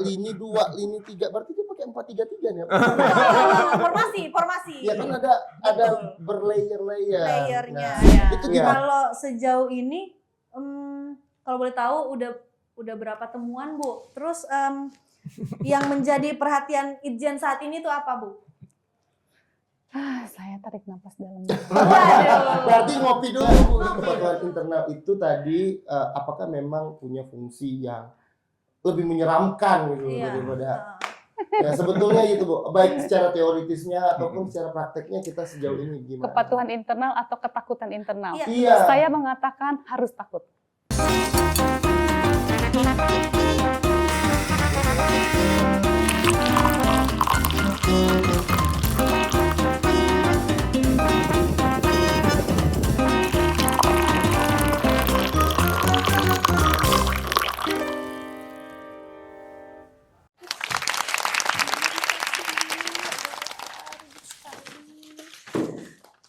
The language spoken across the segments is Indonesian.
lini 2, lini 3. Berarti dia pakai 4-3-3 nih. Formasi. Ya kan ada berlayer-layer. Layernya. Nah, Ya. itu gimana? Kalau sejauh ini, kalau boleh tahu udah berapa temuan Bu? Terus yang menjadi perhatian Itjen saat ini tuh apa Bu? Saya tarik nafas dalam. Berarti ngopi dulu. Kepatuhan internal itu tadi apakah memang punya fungsi yang lebih menyeramkan gitu daripada ya sebetulnya gitu Bu, baik secara teoritisnya ataupun secara prakteknya kita sejauh ini gimana? Kepatuhan internal atau ketakutan internal? Iya. Saya mengatakan harus takut.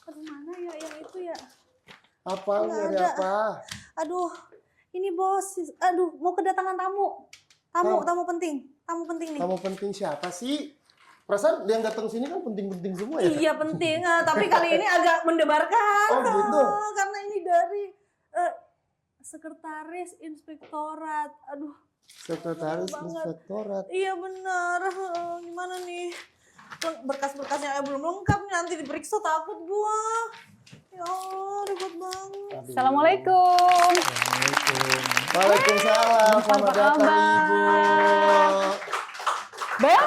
Mana ya yang itu ya? Apa? Nggak Nyari ada. apa? Aduh, ini bos. Aduh, mau kedatangan tamu. Tamu penting. Tamu penting nih. Kamu penting siapa sih? Perasaan yang datang sini kan penting-penting semua ya? Iya penting, tapi kali ini agak mendebarkan. Oh, gitu. Karena ini dari Sekretaris Inspektorat. Aduh. Sekretaris banget. Inspektorat. Iya benar. Gimana nih? Berkas-berkasnya belum lengkap nih, nanti diperiksa takut gua. Ya Allah, ribet banget. Aduh. Assalamualaikum. Waalaikumsalam. Selamat datang Ibu. Bel?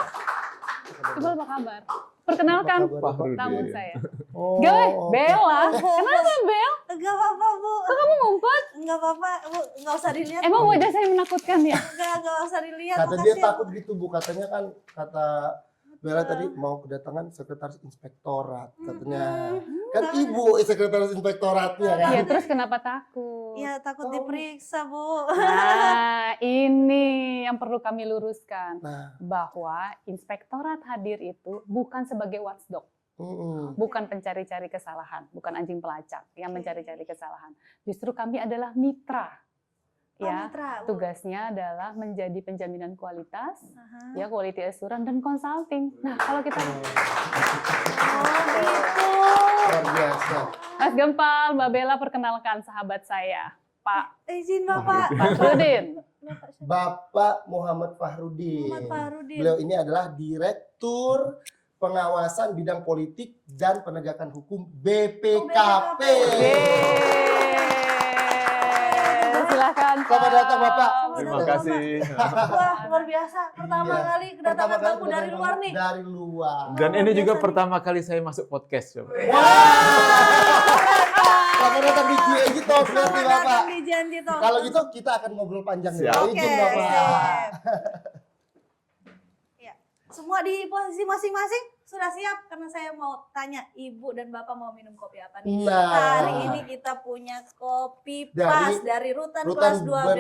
Coba apa kabar? Perkenalkan Apa kabar, Pak? tamu saya. Oh. Gak, Bella. Kenapa Bel? Enggak apa-apa, Bu. Kok kamu ngumpet? Enggak apa-apa, Bu. Enggak usah dilihat. Emang wajah saya menakutkan ya? Enggak usah dilihat. Kata Makasih dia ya, takut Bu. gitu Bu, katanya kan kata Bella tadi mau kedatangan sekretaris inspektorat katanya. Kan Ibu sekretaris inspektoratnya kan. Iya, terus kenapa takut? Iya, takut diperiksa, Bu. Nah, ini yang perlu kami luruskan. Nah, Bahwa inspektorat hadir itu bukan sebagai watchdog. Bukan pencari-cari kesalahan, bukan anjing pelacak yang mencari-cari kesalahan. Justru kami adalah mitra. Ya, Mitra, Bu. tugasnya adalah menjadi penjaminan kualitas, Aha. ya quality assurance dan consulting. Nah, kalau kita Oh, gitu. luar biasa. Mas Gempal, Mbak Bella perkenalkan sahabat saya, Pak Izin Bapak. Fahrudin. Bapak Muhammad Fahrudin. Muhammad Fahrudin. Beliau ini adalah Direktur Pengawasan Bidang Politik dan Penegakan Hukum BPKP. Silakan. Selamat datang Bapak. Terima kasih. Wah, luar biasa. Pertama Iya. kali kedatangan tamu dari luar nih. Dari luar. Dan ini juga biasa pertama kali saya masuk podcast. Coba. Selamat datang di GNG Talk nanti Selamat Bapak. datang di Janji Talk. Kalau gitu kita akan ngobrol panjang nih. Siap. Oke. Izin Bapak. Ya. Semua di posisi masing-masing sudah siap karena saya mau tanya Ibu dan Bapak mau minum kopi apa nih? Nah. Hari ini kita punya kopi Dari pas dari Rutan kelas 2B.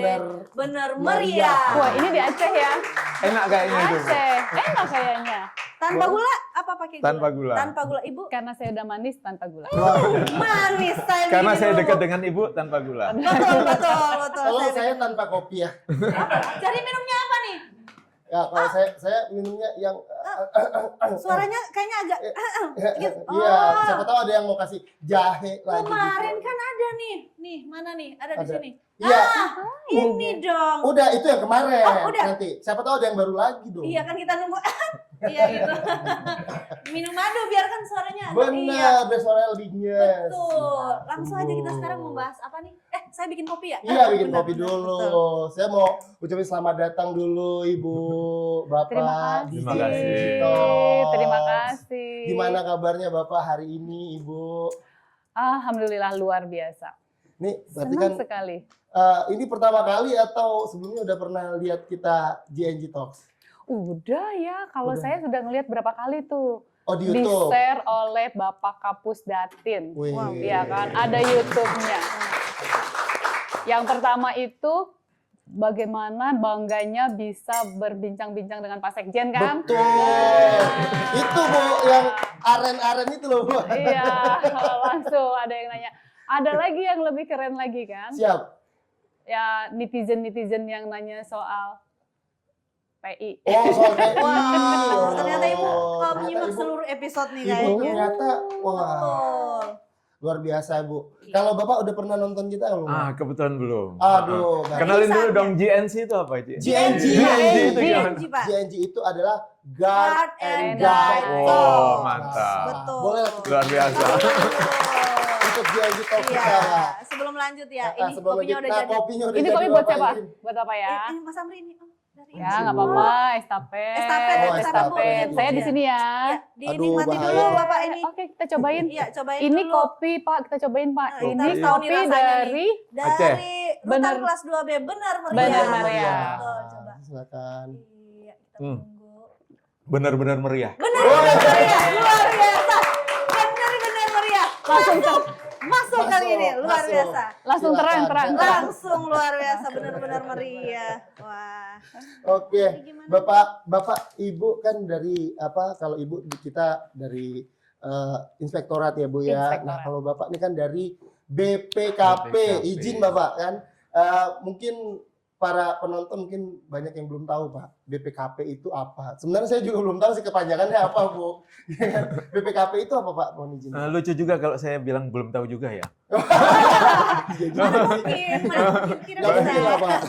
Bener Meriah. meriah. Wah, ini di Aceh ya? Enak kayaknya itu. Aceh. Enak kayaknya. Tanpa gula apa pakai gula? Tanpa gula. Tanpa gula. Ibu Karena saya udah manis tanpa gula. manis saya. Karena bikin saya dulu. dekat dengan ibu tanpa gula. Betul. Kalau saya tanpa kopi ya. Jadi minumnya apa nih? Ya kalau saya minumnya yang Suaranya kayaknya agak gitu. iya, siapa tahu ada yang mau kasih jahe lagi. Kemarin gitu. kan ada nih. Nih, mana nih? Ada di Ada. sini. Iya. Ini dong. Udah itu yang kemarin. Oh, udah. Nanti siapa tahu ada yang baru lagi dong. Iya kan kita nunggu. Iya gitu. Minum madu biar kan suaranya agak iya. Benar, biar suaranya lebih nyes. Betul. Langsung aja kita sekarang membahas apa nih? Saya bikin kopi ya? Iya, bikin Benar, kopi benar, dulu. betul. Saya mau ucapin selamat datang dulu Ibu, Bapak. Terima kasih. di Terima kasih. Janji Talks. Terima kasih. Gimana kabarnya Bapak hari ini, Ibu? Alhamdulillah luar biasa. Nih, berarti Senang kan sekali. ini pertama kali atau sebelumnya udah pernah lihat kita GNG Talks? Udah ya, kalau Udah. saya sudah ngelihat berapa kali tuh. Oh, di YouTube. Di-share oleh Bapak Kapus Datin. Wih. Iya kan, ada YouTube-nya. Yang pertama itu bagaimana bangganya bisa berbincang-bincang dengan Pak Sekjen kan? Betul. Itu Bu, yang aren-aren itu loh Bu. Iya, langsung ada yang nanya. Ada lagi yang lebih keren lagi kan? Siap. Ya netizen-netizen yang nanya soal PI. Oh, soal PI. Wow, ternyata Ibu ternyata menyimak Ibu- seluruh episode nih Ibu kayaknya. ternyata, wah, Betul. luar biasa Bu. Kalau Bapak udah pernah nonton kita belum? Kebetulan belum. Aduh, Kenalin dulu Saatnya. dong GNC itu apa? GNG. GNG itu gimana? GNG, Pak. GNG itu adalah Guard Guard and and Guide. Guide Oh, Talk. mantap. Betul. Boleh Luar biasa. untuk GNG Talk Iya, kita. sebelum lanjut ya, Nah, ini sebelum kopinya lanjut- udah nah, jadi. kopinya udah Ini jadi, kopi buat Bapak siapa? izin. Buat apa ya? Mas Amri ini. Oh, dari Ya ini. nggak apa-apa, estafet. Estafet, Oh, estafet, estafet. Bu. Saya di sini ya. Ya, Aduh, dinikmati bahaya. dulu Bapak ini. Oke, kita cobain. Iya, cobain Ini dulu. kopi Pak, kita cobain Pak. Nah, kita Ini harus tahu nih kopi rasanya dari Aceh. dari Bener. Rutan kelas 2B Benar Meriah. Benar Meriah. Iya. Betul, coba. Silakan. Iya, kita Hmm. tunggu. Benar-benar meriah. Benar meriah, luar biasa. Benar meriah. Masuk kali ini, luar Masuk. biasa. langsung terang. Langsung luar biasa, benar-benar meriah. Wah. Oke, Ini gimana? Bapak Ibu kan dari apa? Kalau Ibu kita dari inspektorat ya Bu ya. Inspektorat. Nah kalau Bapak ini kan dari BPKP, BPKP. izin Bapak kan. Mungkin para penonton mungkin banyak yang belum tahu Pak, BPKP itu apa. Sebenarnya saya juga belum tahu sih kepanjangannya apa Bu. BPKP itu apa Pak? Mohon izin. Lucu juga kalau saya bilang belum tahu juga ya. Mana mungkin kira Nggak mungkin lah bisa. Pak.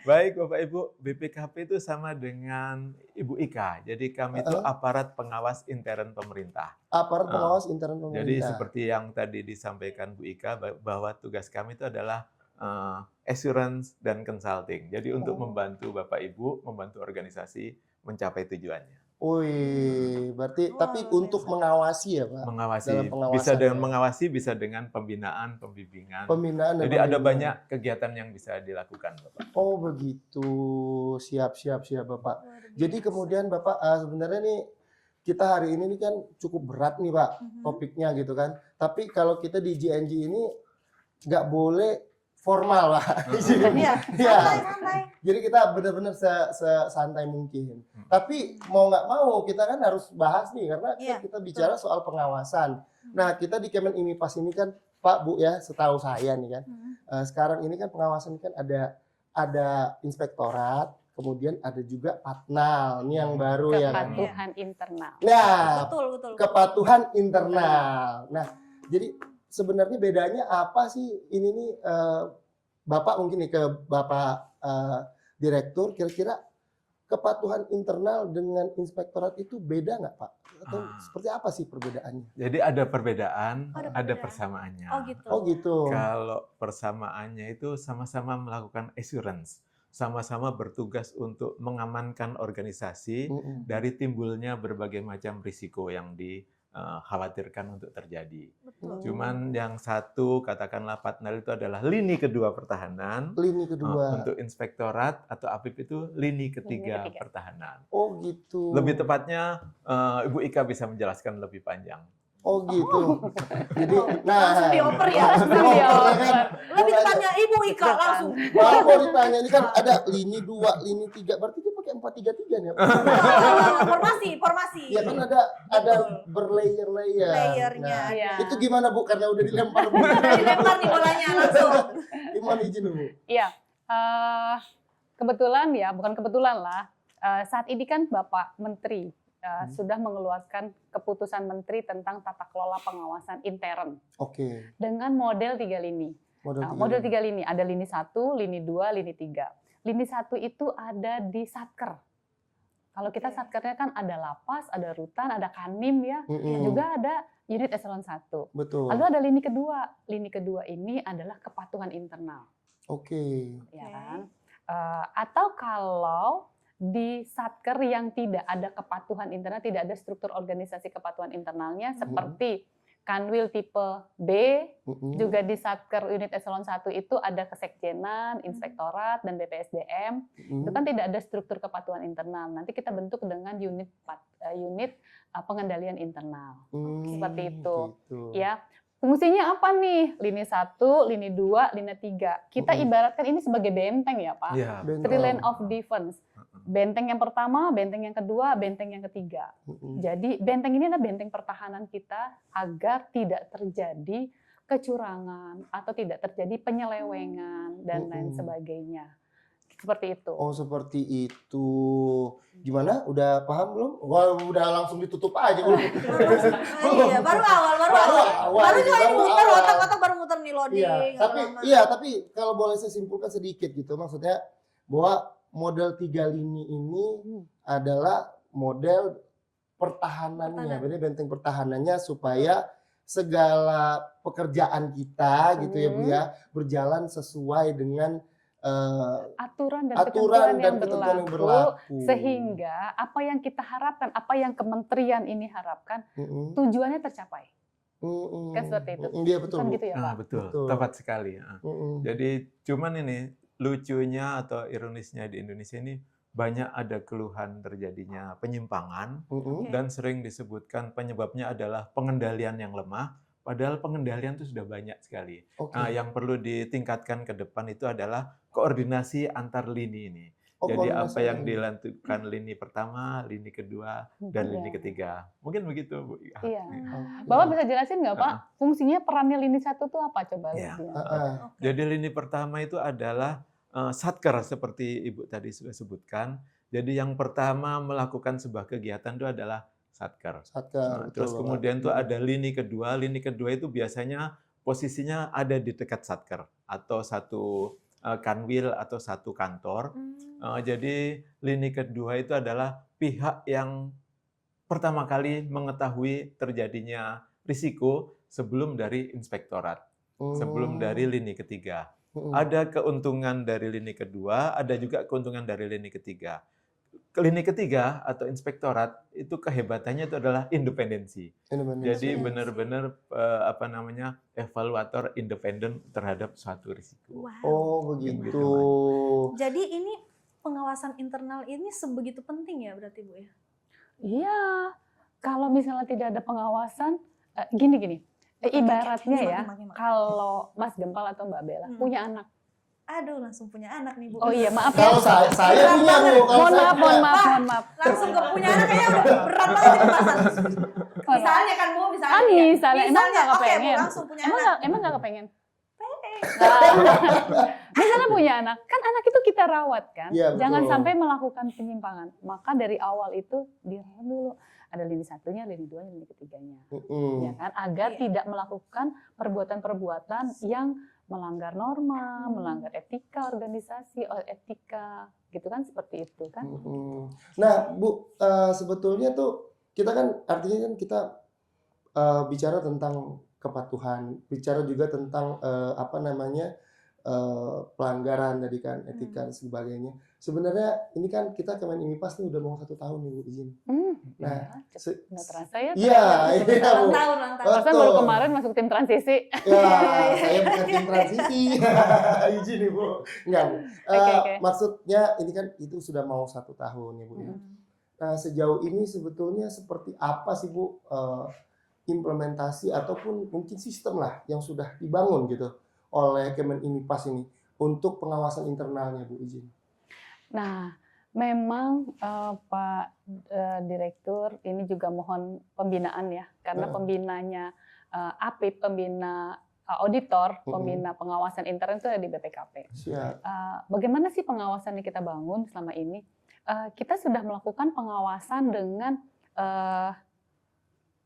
Baik Bapak Ibu, BPKP itu sama dengan Ibu Ika. Jadi kami itu aparat pengawas intern pemerintah. Aparat pengawas intern pemerintah. Jadi seperti yang tadi disampaikan Bu Ika bahwa tugas kami itu adalah assurance dan consulting. Jadi untuk membantu Bapak Ibu, membantu organisasi mencapai tujuannya. Wih, berarti Wah, tapi luar untuk biasa. mengawasi ya Pak. Mengawasi, Dalam pengawasan bisa dengan ya. mengawasi, bisa dengan pembinaan, pembimbingan. Pembinaan dan Jadi ada pembimbingan. banyak kegiatan yang bisa dilakukan, Bapak. Oh begitu, siap Bapak. Luar biasa. Jadi kemudian Bapak sebenarnya nih kita hari ini nih kan cukup berat nih Pak topiknya gitu kan. Tapi kalau kita di GNG ini nggak boleh formal Pak. Iya, Iya. santai. Jadi kita benar-benar sesantai mungkin. Tapi mau nggak mau kita kan harus bahas nih karena kan Iya, kita bicara soal pengawasan. Nah kita di Kemen IMIPAS ini kan Pak Bu ya, setahu saya nih kan. Sekarang ini kan pengawasan kan ada inspektorat, kemudian ada juga Patnal, ini yang baru ya kan. Kepatuhan internal. Nah, Betul. kepatuhan internal. Nah, jadi sebenarnya bedanya apa sih ini nih Bapak mungkin nih ke Bapak Direktur, kira-kira kepatuhan internal dengan inspektorat itu beda nggak Pak? Atau seperti apa sih perbedaannya? Jadi ada perbedaan, Oh, ada ada perbedaan. persamaannya. Oh gitu. Oh gitu. Kalau persamaannya itu sama-sama melakukan assurance, sama-sama bertugas untuk mengamankan organisasi dari timbulnya berbagai macam risiko yang dikhawatirkan untuk terjadi. Betul. Cuman yang satu, katakanlah Patnal itu adalah lini kedua pertahanan, Lini kedua. untuk inspektorat atau APIP itu lini ketiga ketiga. pertahanan. Oh gitu. Lebih tepatnya, Ibu Ika bisa menjelaskan lebih panjang. Oh gitu. Jadi, Langsung dioper ya. dioper kan. Lebih tepatnya Ibu Ika langsung. Malah mau ditanya ini kan ada lini 2, lini 3, berarti dia pakai 4-3-3 nih. Formasi. Ya kan ada berlayer-layer. Layernya. Nah, Iya. itu gimana Bu? Karena udah dilempar Bu. Dilempar nih bolanya langsung. Gimana izin Bu? Iya, kebetulan ya, bukan kebetulan lah. Saat ini kan Bapak Menteri sudah mengeluarkan keputusan Menteri tentang tata kelola pengawasan intern Oke. dengan model 3 lini. Model 3 lini, ada lini 1, lini 2, lini 3. Lini 1 itu ada di Satker. Kalau kita Satkernya kan ada lapas, ada rutan, ada kanim ya, juga ada unit eselon 1. Betul. Lalu ada lini kedua. Lini kedua ini adalah kepatuhan internal. Oke. Ya kan? Atau kalau di Satker yang tidak ada kepatuhan internal, tidak ada struktur organisasi kepatuhan internalnya seperti Kanwil tipe B, juga di Satker unit eselon 1 itu ada kesekjenan, inspektorat, dan BPSDM. Itu kan tidak ada struktur kepatuhan internal. Nanti kita bentuk dengan unit pengendalian internal. Seperti itu. Gitu. Ya. Fungsinya apa nih? Lini 1, lini 2, lini 3. Kita ibaratkan ini sebagai benteng ya Pak. Iya. Three line of defense. Benteng yang pertama, benteng yang kedua, benteng yang ketiga. Jadi benteng ini adalah benteng pertahanan kita agar tidak terjadi kecurangan atau tidak terjadi penyelewengan dan lain sebagainya. Seperti itu. Oh, seperti itu. Gimana? Udah paham belum? Wah, udah langsung ditutup aja. Iya, baru awal. Baru juga ini muter, otak-otak baru muter nih loading. Tapi kalau boleh saya simpulkan sedikit gitu, maksudnya bahwa model 3 lini ini adalah model pertahanannya, berarti benteng pertahanannya supaya segala pekerjaan kita gitu ya Bu ya berjalan sesuai dengan aturan dan ketentuan yang berlaku, berlaku, sehingga apa yang kita harapkan, apa yang kementerian ini harapkan, tujuannya tercapai. Kan seperti itu. Iya betul. Kan gitu ya, Pak? Betul, tepat sekali. Jadi cuman ini lucunya atau ironisnya di Indonesia ini banyak ada keluhan terjadinya penyimpangan dan sering disebutkan penyebabnya adalah pengendalian yang lemah. Padahal pengendalian itu sudah banyak sekali. Nah, yang perlu ditingkatkan ke depan itu adalah koordinasi antar lini ini. Jadi apa yang dilakukan lini pertama, lini kedua, dan lini ketiga. Mungkin begitu, Bu. Iya. Bapak bisa jelasin nggak, Pak? Fungsinya perannya lini 1 itu apa? Coba. Jadi lini pertama itu adalah satker seperti Ibu tadi sudah sebutkan. Jadi yang pertama melakukan sebuah kegiatan itu adalah satker. Terus kemudian itu ada lini kedua. Lini kedua itu biasanya posisinya ada di dekat satker atau satu kanwil atau satu kantor. Jadi lini kedua itu adalah pihak yang pertama kali mengetahui terjadinya risiko sebelum dari inspektorat, sebelum dari lini ketiga. Ada keuntungan dari lini kedua, ada juga keuntungan dari lini ketiga. Lini ketiga atau inspektorat itu kehebatannya itu adalah independensi. Jadi benar-benar evaluator independen terhadap suatu risiko. Wow. Oh begitu. Jadi ini pengawasan internal ini sebegitu penting ya berarti Bu ya? Iya. Kalau misalnya tidak ada pengawasan, gini. Ibaratnya ya, kalau Mas Gempal atau Mbak Bella punya anak. Aduh, langsung punya anak nih Bu. Oh iya, maaf ya. Kalau saya punya Bu. Mohon maaf. Langsung ke punya anak kayaknya udah berat banget ini pembahasan. Misalnya kan Bu, misalnya. Emang nggak kepengen? Langsung punya anak. Emang nggak kepengen? Misalnya punya anak, kan anak itu kita rawat kan. Ya, jangan sampai melakukan penyimpangan. Maka dari awal itu dirawat dulu. Ada lini satunya, lini 2, lini ketiganya. Ya kan? Agar tidak melakukan perbuatan-perbuatan yang melanggar norma, melanggar etika organisasi, etika, gitu kan, seperti itu kan. Nah, Bu, sebetulnya tuh kita kan artinya kan kita bicara tentang kepatuhan, bicara juga tentang pelanggaran tadi kan, etika dan sebagainya. Sebenarnya ini kan kita Kemen IMIPAS nih udah mau 1 tahun nih Bu izin. Nah, nggak terasa ya? Iya Bu. Tahun. Baru kemarin masuk tim transisi. Ya, saya bukan tim transisi. Izin nih Bu. Enggak Bu. Maksudnya ini kan itu sudah mau 1 tahun ya Bu ya. Nah, sejauh ini sebetulnya seperti apa sih Bu implementasi ataupun mungkin sistem lah yang sudah dibangun gitu oleh Kemen IMIPAS ini untuk pengawasan internalnya Bu izin. Nah, memang Pak Direktur ini juga mohon pembinaan ya, karena pembinanya APIP, pembina auditor, pembina pengawasan intern itu ada di BPKP. Bagaimana sih pengawasan yang kita bangun selama ini? Kita sudah melakukan pengawasan dengan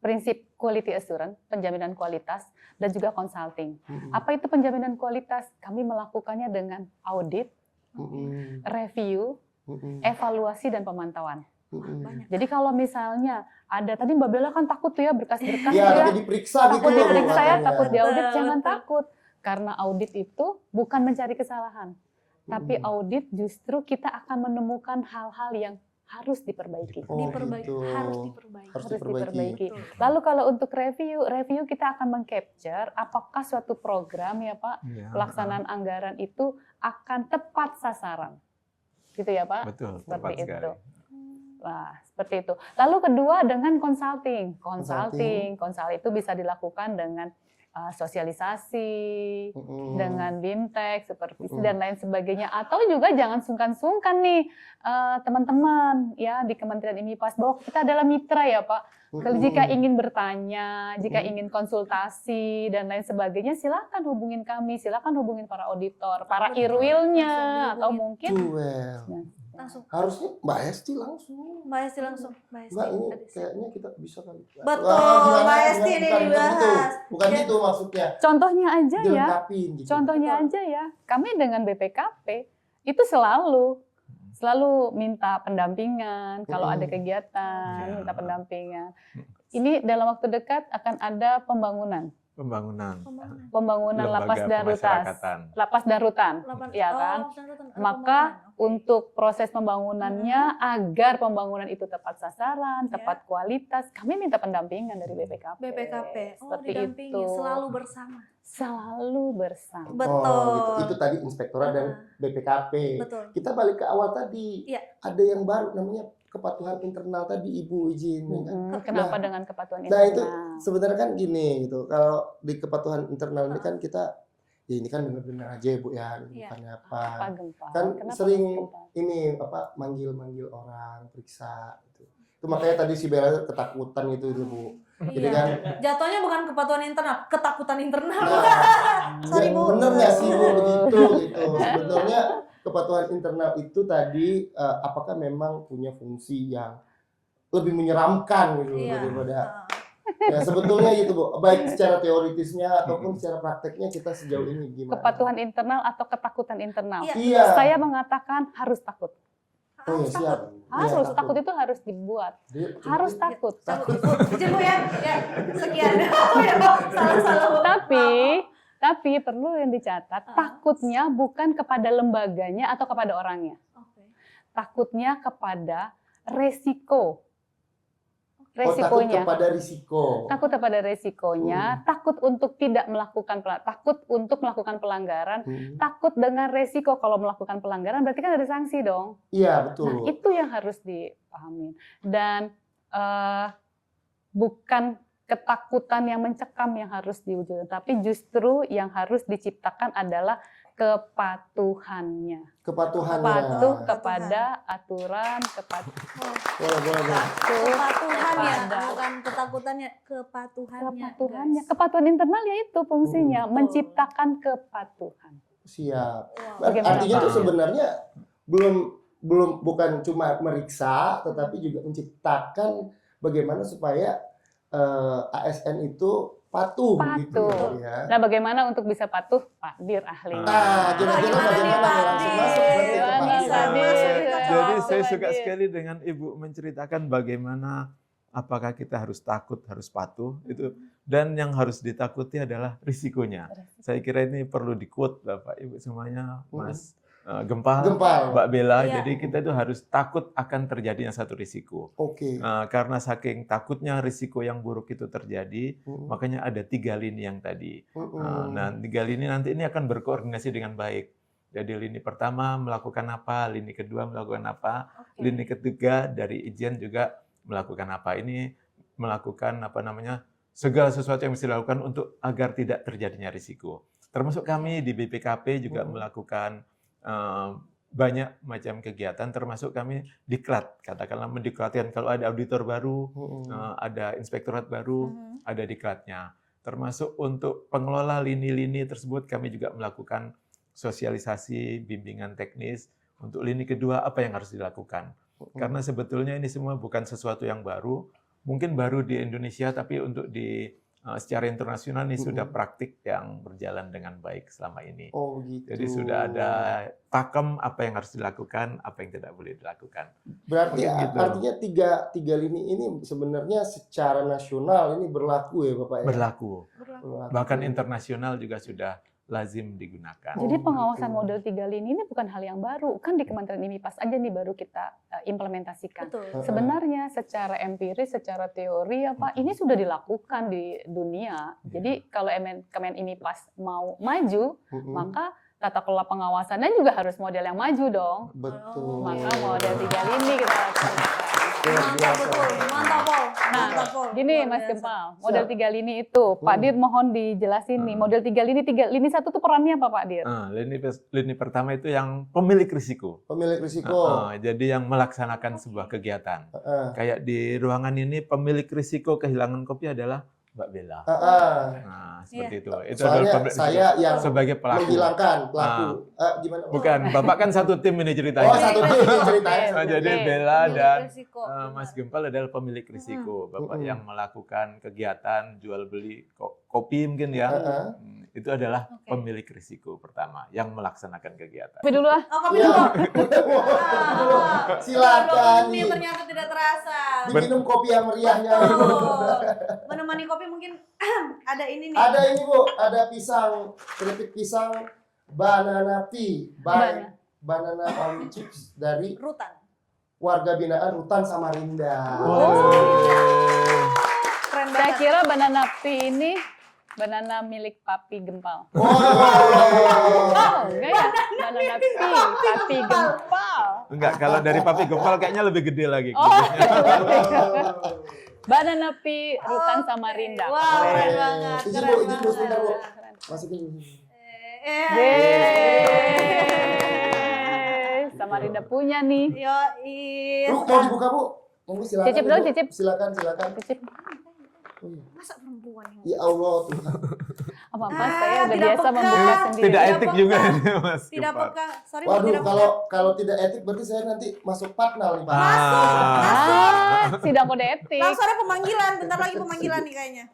prinsip quality assurance, penjaminan kualitas, dan juga consulting. Apa itu penjaminan kualitas? Kami melakukannya dengan audit, review, evaluasi, dan pemantauan. Jadi kalau misalnya ada, tadi Mbak Bella kan takut tuh ya berkas-berkas ya, diperiksa takut gitu diperiksa ya, takut diaudit, jangan takut. Karena audit itu bukan mencari kesalahan, tapi audit justru kita akan menemukan hal-hal yang harus diperbaiki. Harus diperbaiki. Lalu kalau untuk review kita akan mengcapture apakah suatu program ya Pak, pelaksanaan anggaran itu akan tepat sasaran. Gitu ya Pak? Betul, seperti tepat itu. Nah, seperti itu. Lalu kedua dengan consulting itu bisa dilakukan dengan sosialisasi dengan BIMTEK, supervisi dan lain sebagainya. Atau juga jangan sungkan-sungkan nih teman-teman ya di Kementerian IMIPAS bahwa kita adalah mitra ya Pak. Jika ingin bertanya, jika ingin konsultasi dan lain sebagainya, silakan hubungin kami, silakan hubungin para auditor, para irwilnya, atau mungkin langsung. Harusnya Mbak Esti langsung. Mbak Esti langsung. Mbak ini kayaknya kita bisa kali. Betul, Mbak Esti ini dibahas. Bukan itu maksudnya. contohnya aja ya. Dilengkapin gitu. Contohnya aja ya. Kami dengan BPKP itu selalu minta pendampingan kalau ada kegiatan, minta pendampingan. Ini dalam waktu dekat akan ada pembangunan lapas dan rutan, ya kan? Maka untuk proses pembangunannya agar pembangunan itu tepat sasaran, tepat kualitas, kami minta pendampingan dari BPKP. Seperti didampingi, itu. Selalu bersama. Betul. Oh, gitu. Itu tadi Inspektorat dan BPKP. Betul. Kita balik ke awal tadi. Iya. Ada yang baru namanya kepatuhan internal tadi, Ibu izin. Kenapa dengan kepatuhan Nah internal? itu sebenarnya kan gini gitu. Kalau di kepatuhan internal ini kan kita, ya ini kan benar-benar aja Bu ya, bukannya apa. Kan Kenapa sering gempa? ini manggil orang periksa gitu. Itu makanya tadi si Bella ketakutan gitu Bu. Jadi kan jatuhnya bukan kepatuhan internal, ketakutan internal. Sorry Bu. Bener nggak sih Bu begitu gitu. Sebetulnya kepatuhan internal itu tadi apakah memang punya fungsi yang lebih menyeramkan gitu daripada ya sebetulnya gitu Bu. Baik secara teoritisnya ataupun secara prakteknya kita sejauh ini gimana? Kepatuhan internal atau ketakutan internal? Iya. Saya mengatakan harus takut. Oh ya siap. Harus takut itu harus dibuat. Harus takut. Izin Bu ya. Ya, sekian. Oh ya, salah. Tapi perlu yang dicatat, takutnya bukan kepada lembaganya atau kepada orangnya. Takutnya kepada resiko. Resikonya. Takut kepada resikonya, takut untuk tidak melakukan takut untuk melakukan pelanggaran, takut dengan resiko kalau melakukan pelanggaran berarti kan ada sanksi dong. Iya, betul. Nah, itu yang harus dipahami. Dan bukan ketakutan yang mencekam yang harus diwujudkan, tapi justru yang harus diciptakan adalah kepatuhannya. Patuh kepada aturan, kepatuhannya, bukan ketakutannya, kepatuhannya. Kepatuhan internal yaitu fungsinya menciptakan kepatuhan. Siap. Artinya itu sebenarnya bukan cuma meriksa, tetapi juga menciptakan bagaimana supaya ASN itu patuh. Gitu ya. Nah, bagaimana untuk bisa patuh? Pak Dir ahli. Kira-kira bagaimana langsung masuk? Jadi saya suka sekali dengan Ibu menceritakan bagaimana apakah kita harus takut, harus patuh itu, dan yang harus ditakuti adalah risikonya. Saya kira ini perlu di-quote Bapak Ibu semuanya, Mas Gempal, Mbak Bella. Jadi kita itu harus takut akan terjadinya satu risiko. Karena saking takutnya risiko yang buruk itu terjadi, makanya ada 3 lini yang tadi. Nah, 3 lini nanti ini akan berkoordinasi dengan baik. Jadi lini pertama melakukan apa, lini kedua melakukan apa, lini ketiga dari Ijen juga melakukan apa. Ini melakukan segala sesuatu yang bisa dilakukan untuk agar tidak terjadinya risiko. Termasuk kami di BPKP juga melakukan banyak macam kegiatan, termasuk kami diklat, katakanlah mendiklatkan kalau ada auditor baru, ada inspektorat baru, ada diklatnya. Termasuk untuk pengelola lini-lini tersebut kami juga melakukan sosialisasi, bimbingan teknis untuk lini kedua apa yang harus dilakukan. Karena sebetulnya ini semua bukan sesuatu yang baru, mungkin baru di Indonesia, tapi untuk secara internasional ini sudah praktik yang berjalan dengan baik selama ini. Oh gitu. Jadi sudah ada pakem apa yang harus dilakukan, apa yang tidak boleh dilakukan. Berarti artinya tiga lini ini sebenarnya secara nasional ini berlaku ya Bapak ya? Berlaku. Bahkan internasional juga sudah lazim digunakan. Jadi pengawasan model 3 lini ini bukan hal yang baru. Kan di Kementerian IMIPAS aja nih baru kita implementasikan. Sebenarnya secara empiris, secara teori ini sudah dilakukan di dunia. Jadi kalau Kemen IMIPAS mau maju, maka tata kelola pengawasannya juga harus model yang maju dong. Betul. Maka model 3 lini kita lakukan. Mantap betul, mantap Pol. Gini luar Mas biasa. Gempal, model 3 lini itu, Pak Dir mohon dijelasin nih, model 3 lini 1 tuh perannya apa Pak Dir? Lini pertama itu yang pemilik risiko. Pemilik risiko. Jadi yang melaksanakan sebuah kegiatan. Heeh. Kayak di ruangan ini pemilik risiko kehilangan kopi adalah Mbak Bella. Nah, seperti itu. Itu adalah Soalnya pemilik saya risiko. yang sebagai pelaku. menghilangkan pelaku. Gimana? Bukan, Bapak kan satu tim ini ceritanya. Oh, satu tim ini ceritanya. Jadi Oke. Bella Pemilik dan risiko, Mas benar. Gempal adalah pemilik risiko. Bapak Mm-mm. yang melakukan kegiatan jual beli kopi mungkin ya. Heeh. Itu adalah Oke. pemilik risiko pertama yang melaksanakan kegiatan. Kopi dulu ah. Oh, kopi Iya. dulu. Silakan Ini nih. ternyata tidak terasa. Diminum kopi yang meriahnya. Oh, menemani kopi mungkin ada ini nih. Ada ini Bu, ada pisang, keripik pisang banana tea by Banana Palm Chips dari Rutan. warga binaan Rutan Samarinda. Keren Saya banget. kira banana tea ini banana milik Papi Gempal. Wow. Oh, enggak ya? Banana tea, Papi Gempal. Enggak, kalau dari Papi Gempal kayaknya lebih gede lagi. Oh. Banana tea Rutan Samarinda. Wow, keren banget. Izin, Keren Bu, izin, Bu, sebentar, Bu. banget. Masukin dulu. Yeay. Samarinda punya nih. Yoi. Bu, mau dibuka Bu? Monggo silakan. Cicip dulu, Bu. cicip. Silakan. Cicip. Oh, iya. Masa perempuan yang Ya Allah Tuhan. Apa-apa, saya udah tidak biasa peka. membuka sendiri. Tidak Tidak etik peka. juga ini Mas tidak Gempal. peka. Sorry, Bu, Waduh, tidak peka. kalau tidak etik berarti saya nanti masuk patnal nih Pak. Sidang kode etik. Langsung ada pemanggilan. Bentar lagi pemanggilan nih kayaknya.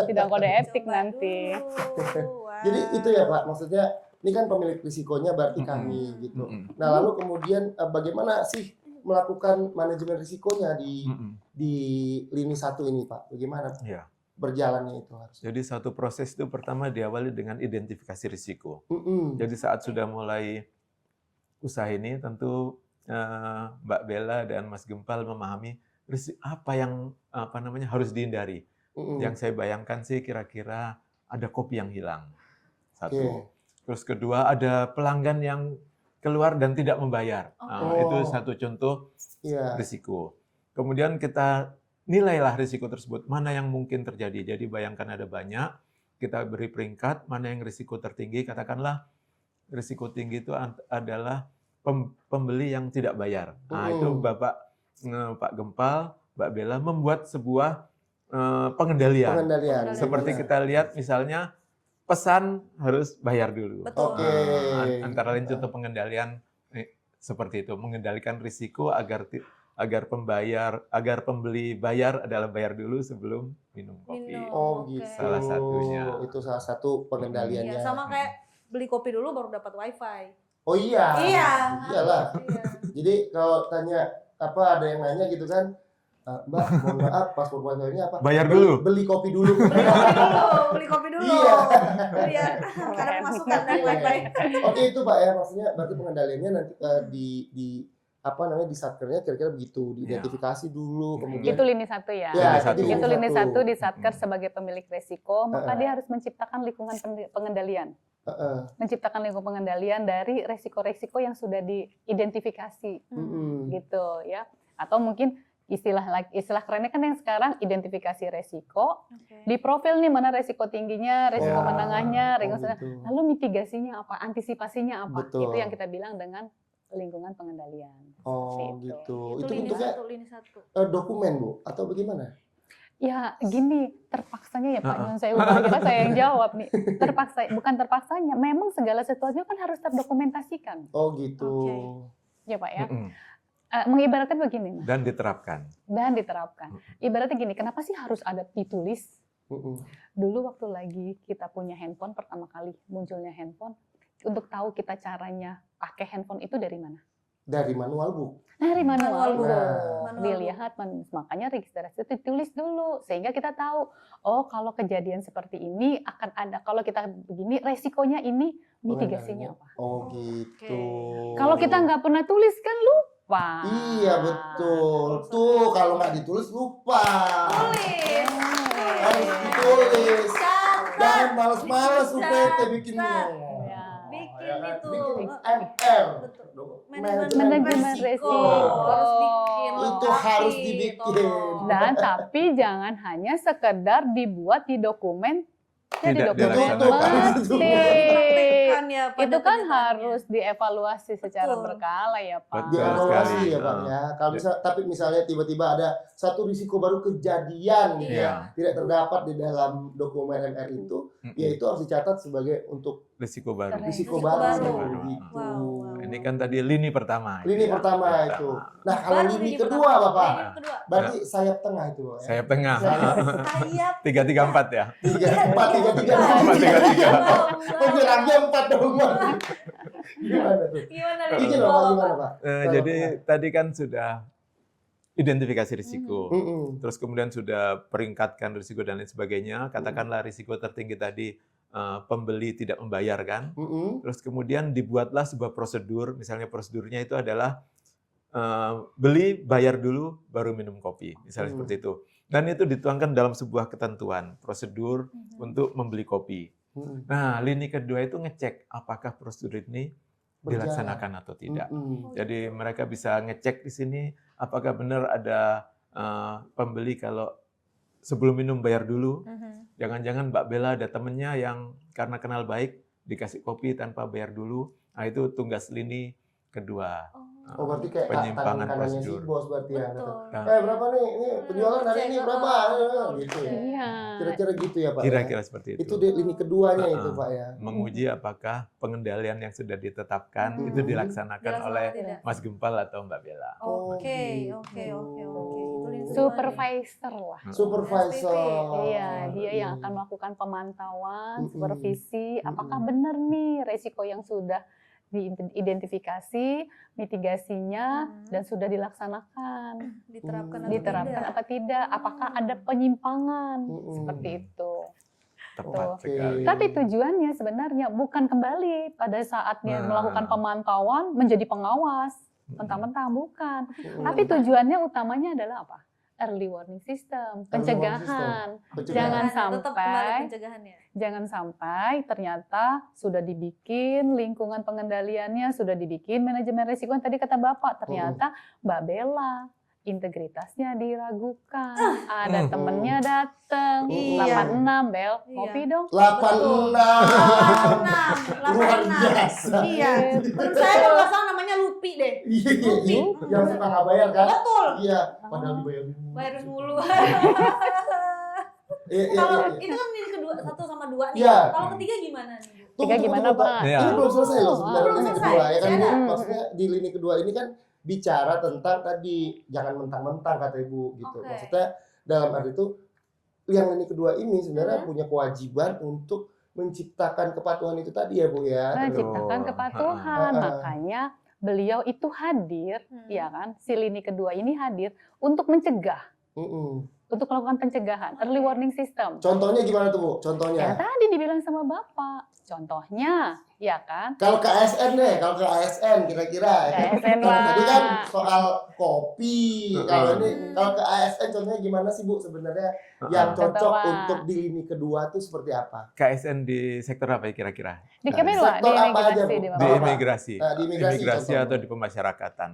Sidang kode etik Coba nanti. dulu. Wow. Jadi itu ya Pak, maksudnya ini kan pemilik risikonya berarti kami gitu. Nah lalu kemudian bagaimana sih melakukan manajemen risikonya di lini 1 ini Pak? Bagaimana Iya. berjalannya itu harus? Jadi satu proses itu pertama diawali dengan identifikasi risiko. Jadi saat sudah mulai usaha ini tentu Mbak Bella dan Mas Gempal memahami apa yang harus dihindari. Yang saya bayangkan sih kira-kira ada kopi yang hilang. Satu. Oke. Terus kedua ada pelanggan yang keluar dan tidak membayar. Nah, Oh. itu satu contoh Iya. risiko. Kemudian kita nilailah risiko tersebut, mana yang mungkin terjadi. Jadi bayangkan ada banyak, kita beri peringkat, mana yang risiko tertinggi, katakanlah risiko tinggi itu adalah pembeli yang tidak bayar. Nah, itu Pak Gempal, Mbak Bella membuat sebuah pengendalian. Pengendalian. Seperti kita lihat misalnya pesan harus bayar dulu. Betul. Oke. Antara lain contoh pengendalian seperti itu, mengendalikan risiko agar pembeli bayar adalah bayar dulu sebelum minum kopi. Minum. Oh Oke. gitu. Salah satunya. Itu salah satu pengendaliannya. Iya, sama kayak beli kopi dulu baru dapat wifi. Oh iya. Iya. Iyalah. Iya. Jadi kalau tanya ada yang nanya gitu kan, Mbak, mohon maaf, paspor wifi-nya apa? Bayar dulu. Beli kopi dulu. Beli kopi dulu. Iya. Iya. Karena pemasukan dari wifi. Oke itu Pak ya, maksudnya berarti pengendaliannya nanti di satkernya kira-kira begitu, diidentifikasi dulu, kemudian Itu lini 1 ya. Ya, Lini satu. Itu lini 1 di satu. Satker sebagai pemilik resiko, maka dia harus menciptakan lingkungan pengendalian. Menciptakan lingkungan pengendalian dari resiko-resiko yang sudah diidentifikasi gitu ya. Atau mungkin istilah kerennya kan yang sekarang identifikasi resiko, di profil nih mana resiko tingginya, resiko Ya. menengahnya, resiko sedang. gitu. Lalu mitigasinya apa, antisipasinya apa? Betul. Itu yang kita bilang dengan lingkungan pengendalian. Oh Seperti itu. gitu. Itu Itu lini bentuknya 1, lini 1. dokumen Bu atau bagaimana? Ya gini, terpaksanya ya Pak Nyun saya kira saya yang jawab nih. Bukan terpaksanya, memang segala sesuatunya kan harus terdokumentasikan. Oh gitu. Oke. Ya Pak ya. Mm-mm. Mengibaratkan begini, Dan diterapkan. dan diterapkan. Ibaratnya gini, kenapa sih harus ada ditulis? Mm-mm. Dulu waktu lagi kita punya handphone, pertama kali munculnya handphone, untuk tahu kita caranya pakai handphone itu dari mana? Dari manual Bu. Dari manual Manual Bu. Nah. Dilihat, makanya registrasi itu ditulis dulu, sehingga kita tahu, oh kalau kejadian seperti ini akan ada, kalau kita begini, resikonya ini, mitigasinya apa? Oh gitu. Kalau kita nggak pernah tulis kan lupa. Iya betul. Tuh kalau nggak ditulis lupa. Tulis. Harus ditulis. Catat. Jangan males-males UPT bikinnya. Ya. Bikin Ya kan? itu. Bikin MR. Betul. Manajemen resiko. Harus bikin Itu lengkapi, harus dibikin. tolong. Dan tapi jangan hanya sekedar dibuat di dokumen, jadi Tidak dokumen dilaksanakan. mesti. Praktekkan ya pada Itu kan kenyataannya. harus dievaluasi secara Betul. berkala ya Pak. Betul Dievaluasi sekali. ya Pak ya. Kalau tapi misalnya tiba-tiba ada satu risiko baru kejadian gitu Iya. ya, tidak terdapat di dalam dokumen MR itu, ya itu harus dicatat sebagai untuk Risiko baru. risiko Risiko baru, baru. gitu. Wow, wow. Ini kan tadi lini pertama. Lini ya. pertama itu. Nah, kalau Baru lini ini kedua pertama. Bapak, Lini kedua. berarti sayap tengah itu Pak ya. Sayap tengah. Sayap 334 ya. 3, 4, 3, 3. 4, 3, 3. Penyerangnya 4 dong Pak. Gimana tuh? Gimana Izin nih? Bapak, gimana Pak? Jadi tadi kan sudah identifikasi risiko. Terus kemudian sudah peringkatkan risiko dan lain sebagainya. Katakanlah risiko tertinggi tadi pembeli tidak membayar kan. Terus kemudian dibuatlah sebuah prosedur. Misalnya prosedurnya itu adalah beli, bayar dulu, baru minum kopi. Misalnya seperti itu. Dan itu dituangkan dalam sebuah ketentuan prosedur untuk membeli kopi. Nah, lini kedua itu ngecek apakah prosedur ini dilaksanakan atau tidak. Jadi mereka bisa ngecek di sini apakah benar ada pembeli kalau sebelum minum bayar dulu. Jangan-jangan Mbak Bella ada temennya yang karena kenal baik dikasih kopi tanpa bayar dulu. Nah, itu tugas lini kedua. Oh, berarti kayak Penyimpangan tangan kanannya si prosedur. bos berarti ya. Betul. Berapa nih? Ini penjualan hari ini berapa? Gitu ya. Iya. Kira-kira gitu ya Pak. Kira-kira Ya? seperti itu. Itu di lini keduanya itu Pak ya. Menguji apakah pengendalian yang sudah ditetapkan itu dilaksanakan oleh Mas Gempal atau Mbak Bella. Oke. gitu. Itu lini kedua nih. Supervisor lah. Supervisor. Iya, dia yang akan melakukan pemantauan, supervisi, apakah benar nih resiko yang sudah diidentifikasi, mitigasinya, dan sudah dilaksanakan. Diterapkan apa tidak? Apakah ada penyimpangan? Seperti itu. Tepat Oke. sekali. Tapi tujuannya sebenarnya bukan kembali pada saatnya melakukan pemantauan menjadi pengawas. Mentang-mentang bukan. Tapi tujuannya utamanya adalah apa? Early warning system, pencegahan. Jangan Tetap kembali sampai pencegahannya. jangan sampai ternyata sudah dibikin lingkungan pengendaliannya, sudah dibikin manajemen risiko yang tadi kata Bapak, ternyata Mbak Bella integritasnya diragukan. Ada temennya datang, Iya. 86 Bel, Iya. ngopi dong. 86. 86. Luar biasa. Iya. Temen saya kalau nggak salah namanya Lupi deh. Iya. Lupi. Yang suka nggak bayar kan? Betul. Iya. Padahal dibayar. Bayar mulu. Iya. Kalau itu kan lini kedua, 1 sama 2 nih. Iya. Kalau ketiga gimana nih? Bu? Tiga gimana, Pak? Iya. Ini belum selesai loh sebenarnya Belum lini selesai. kedua ya kan ini Iya. maksudnya di lini kedua ini kan bicara tentang tadi jangan mentang-mentang kata Ibu gitu. Oke. Maksudnya dalam arti itu yang lini kedua ini sebenarnya punya kewajiban untuk menciptakan kepatuhan itu tadi ya Bu ya. Menciptakan Betul. kepatuhan, Ha-ha. makanya beliau itu hadir, ya kan? Si lini kedua ini hadir untuk mencegah, untuk melakukan pencegahan, early warning system. Contohnya gimana tuh Bu? Yang Contohnya? tadi dibilang sama Bapak, contohnya, ya kan? Kalau ke ASN deh, kalau ke ASN kira-kira. ASN Kalau lah. tadi kan soal kopi. Kalau ke ASN contohnya gimana sih Bu sebenarnya yang cocok Contoh, Pak. untuk di lini kedua tuh seperti apa? KSN di sektor apa ya kira-kira? Di Kemenlu, sektor di apa aja, imigrasi, Bu? di Di Apa? imigrasi. Di imigrasi atau contohnya. di pemasyarakatan.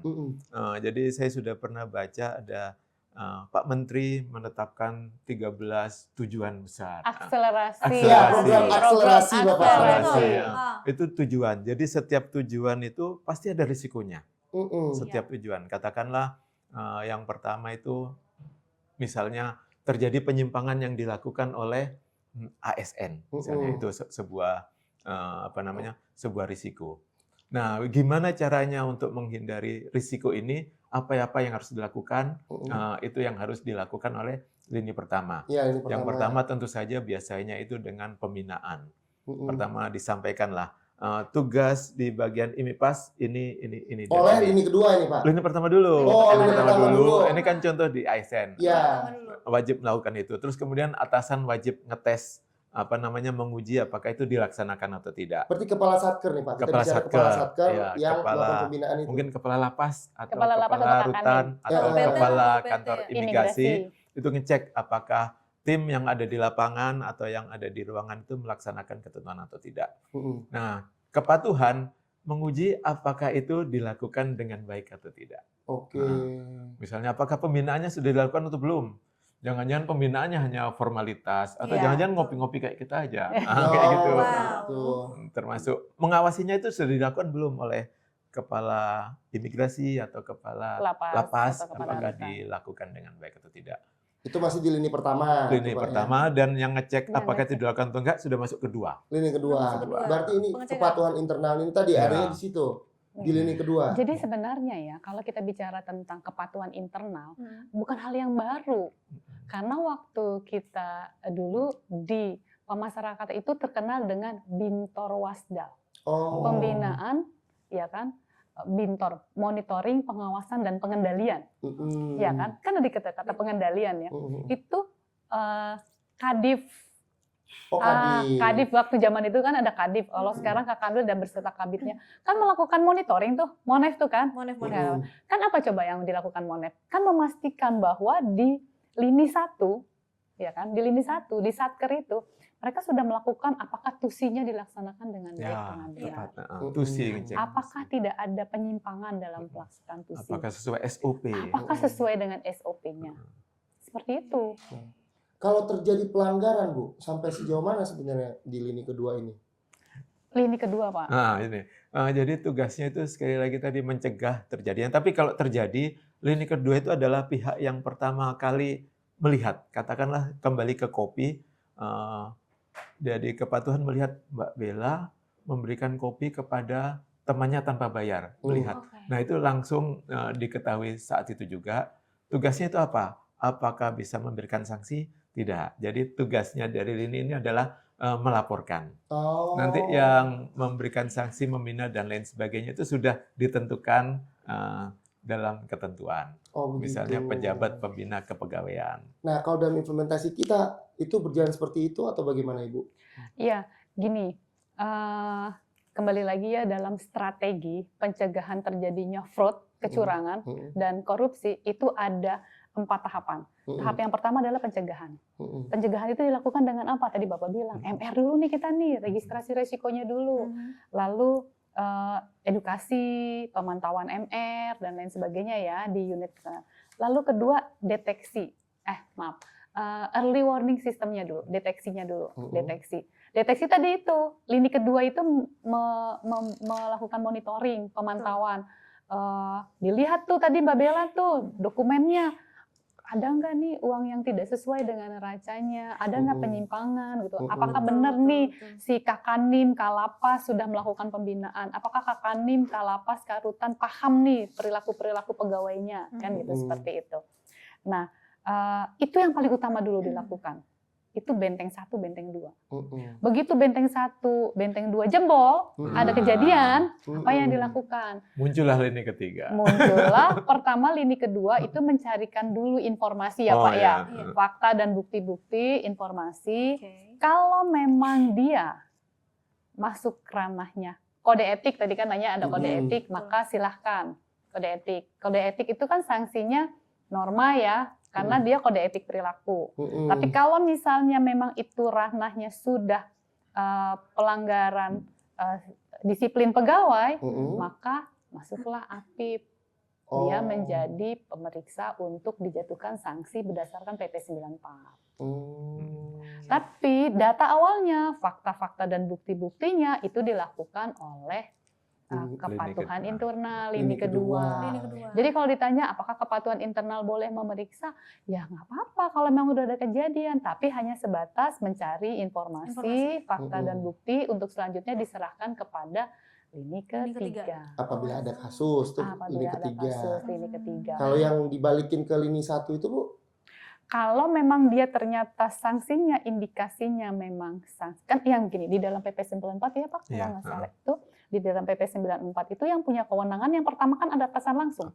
Jadi saya sudah pernah baca ada Pak Menteri menetapkan 13 tujuan besar. akselerasi. Ya, program akselerasi Bapak. Akselerasi, Betul. ya. Itu tujuan. Jadi setiap tujuan itu pasti ada risikonya. Setiap tujuan. Katakanlah yang pertama itu misalnya terjadi penyimpangan yang dilakukan oleh ASN. Misalnya itu sebuah sebuah risiko. Nah, gimana caranya untuk menghindari risiko ini? Apa yang harus dilakukan? Itu yang harus dilakukan oleh lini pertama. Ya, ini Yang pertama tentu saja biasanya itu dengan pembinaan. Pertama disampaikanlah tugas di bagian IMIPAS ini. Oleh lini kedua ini Pak. Lini pertama dulu. Oh, lini lini pertama dulu. Ini kan contoh di ASN. Ya. Wajib melakukan itu. Terus kemudian atasan wajib ngetes menguji apakah itu dilaksanakan atau tidak. Berarti kepala satker nih Pak. Kita Kepala bicara satker, kepala satker ya, yang kepala- melakukan pembinaan itu. Mungkin kepala lapas atau Kepala lapas kepala atau rutan Kandim. atau Ya, kepala PT. kantor imigrasi itu ngecek apakah tim yang ada di lapangan atau yang ada di ruangan itu melaksanakan ketentuan atau tidak. Nah, kepatuhan menguji apakah itu dilakukan dengan baik atau tidak. Oke. Misalnya apakah pembinaannya sudah dilakukan atau belum? Jangan-jangan pembinaannya hanya formalitas atau Iya, jangan-jangan betul. ngopi-ngopi kayak kita aja. Oh, Kayak gitu. Wow. gitu. Termasuk mengawasinya itu sudah dilakukan belum oleh kepala imigrasi atau kepala lapas, atau kepala apakah rutan. dilakukan dengan baik atau tidak. Itu masih di lini pertama. Lini tuh, Pak, pertama dan yang ngecek Yang apakah itu ngecek. dilakukan atau enggak sudah masuk kedua. Lini kedua. Masuk kedua. Berarti ini Pengecekan. kepatuhan internal ini tadi Ya. adanya di situ. Di lini kedua. Jadi sebenarnya ya, kalau kita bicara tentang kepatuhan internal, bukan hal yang baru. Karena waktu kita dulu di pemasarakatan itu terkenal dengan Bintor Wasdal. Oh. Pembinaan, ya kan? Bintor, monitoring, pengawasan, dan pengendalian. Ya kan? Kan ada kata pengendalian ya. Itu Kadif. Oh, Kadif. Kadif waktu zaman itu kan ada Kadif. Kalau sekarang Kakamil dan berserta Kabitnya kan melakukan monitoring tuh, Monef tuh kan. Monef. Kan apa coba yang dilakukan Monef? Kan memastikan bahwa di lini 1, ya kan, di lini 1, di Satker itu mereka sudah melakukan apakah tusinya dilaksanakan dengan baik dengan benar. Tepat. Tusi ngecek. Apakah tidak ada penyimpangan dalam pelaksanaan tusi? Apakah sesuai SOP? Apakah sesuai dengan SOP-nya? Seperti itu. Kalau terjadi pelanggaran, Bu, sampai sejauh mana sebenarnya di lini kedua ini? Lini kedua, Pak. Nah, ini. Jadi tugasnya itu sekali lagi tadi mencegah terjadinya. Tapi kalau terjadi, lini kedua itu adalah pihak yang pertama kali melihat. Katakanlah kembali ke kopi. Jadi kepatuhan melihat Mbak Bella memberikan kopi kepada temannya tanpa bayar. Melihat. Nah, itu langsung diketahui saat itu juga. Tugasnya itu apa? Apakah bisa memberikan sanksi? Tidak. Jadi tugasnya dari lini ini adalah melaporkan. Oh. Nanti yang memberikan sanksi, membina dan lain sebagainya itu sudah ditentukan dalam ketentuan. Oh, begitu. Misalnya pejabat pembina kepegawaian. Nah, kalau dalam implementasi kita itu berjalan seperti itu atau bagaimana, Ibu? Iya, gini. Kembali lagi ya dalam strategi pencegahan terjadinya fraud, kecurangan, dan korupsi itu ada 4 tahapan. Tahap yang pertama adalah pencegahan. Pencegahan itu dilakukan dengan apa? Tadi Bapak bilang, MR dulu nih kita nih, registrasi resikonya dulu. Lalu edukasi, pemantauan MR, dan lain sebagainya ya di unit kesana. Lalu kedua, deteksi. Early warning sistemnya dulu, deteksinya dulu. Deteksi tadi itu, lini kedua itu melakukan monitoring, pemantauan. Dilihat tuh tadi Mbak Bella tuh dokumennya. Ada nggak nih uang yang tidak sesuai dengan neracanya? Ada nggak penyimpangan gitu? Apakah benar nih si Kakanim, Kalapas sudah melakukan pembinaan? Apakah Kakanim, Kalapas, Karutan paham nih perilaku-perilaku pegawainya? Kan gitu, seperti itu. Nah, itu yang paling utama dulu dilakukan. Itu benteng 1, benteng 2. Begitu benteng 1, benteng 2 jebol, ada kejadian, apa yang dilakukan? Muncullah lini ketiga. Muncullah pertama, lini kedua itu mencarikan dulu informasi ya Pak ya. Fakta dan bukti-bukti, informasi. Kalau memang dia masuk ranahnya kode etik, tadi kan nanya ada kode etik, maka silahkan kode etik. Kode etik itu kan sanksinya norma ya, karena dia kode etik perilaku. Tapi kalau misalnya memang itu ranahnya sudah pelanggaran disiplin pegawai, maka masuklah APIP. Dia menjadi pemeriksa untuk dijatuhkan sanksi berdasarkan PP 94. Tapi data awalnya, fakta-fakta dan bukti-buktinya itu dilakukan oleh kepatuhan internal, lini kedua. Jadi kalau ditanya apakah kepatuhan internal boleh memeriksa, ya nggak apa-apa kalau memang udah ada kejadian, tapi hanya sebatas mencari informasi, fakta dan bukti untuk selanjutnya diserahkan kepada lini ketiga. Apabila ada kasus tuh lini ketiga. Kalau yang dibalikin ke lini 1 itu, Bu? Kalau memang dia ternyata sanksinya, indikasinya memang sanksi. Kan yang gini, di dalam PP 94 ya Pak, kalau nggak salah itu, di dalam PP 94 itu yang punya kewenangan yang pertama kan ada atasan langsung.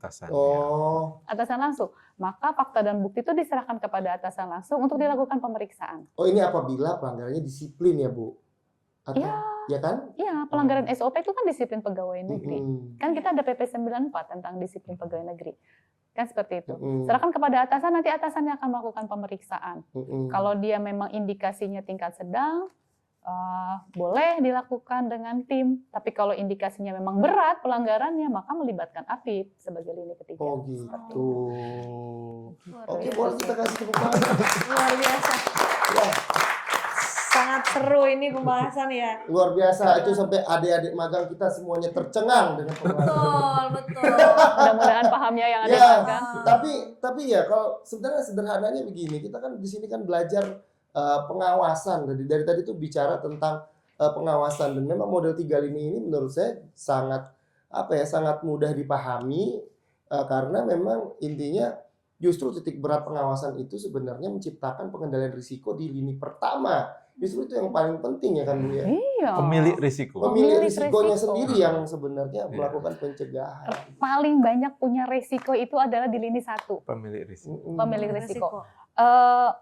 Atasan langsung. Maka fakta dan bukti itu diserahkan kepada atasan langsung untuk dilakukan pemeriksaan. Oh, ini apabila pelanggarannya disiplin ya, Bu? Atau, ya kan? Iya, pelanggaran SOP itu kan disiplin pegawai negeri. Kan kita ada PP 94 tentang disiplin pegawai negeri. Kan seperti itu. Serahkan kepada atasan, nanti atasannya akan melakukan pemeriksaan. Kalau dia memang indikasinya tingkat sedang, boleh dilakukan dengan tim, tapi kalau indikasinya memang berat pelanggarannya, maka melibatkan APIP sebagai lini ketiga. Oh gitu. Oke, biasa. boleh kita kasih tepuk tangan. Luar biasa. Ya, Sangat seru ini pembahasan ya. luar biasa. Itu sampai adik-adik magang kita semuanya tercengang dengan pembahasan. Betul. Mudah-mudahan pahamnya yang ada Ya, kan. tapi ya kalau sebenarnya sederhananya begini, kita kan di sini kan belajar pengawasan. Dari tadi tuh bicara tentang pengawasan, dan memang model 3 lini ini menurut saya sangat sangat mudah dipahami, karena memang intinya justru titik berat pengawasan itu sebenarnya menciptakan pengendalian risiko di lini pertama. Justru itu yang paling penting ya kan Bu ya. Iya. Pemilik risiko. Pemilik Pemilik risikonya risiko. sendiri yang sebenarnya melakukan pencegahan. Paling banyak punya resiko itu adalah di lini 1. Pemilik risiko. Pemilik risiko.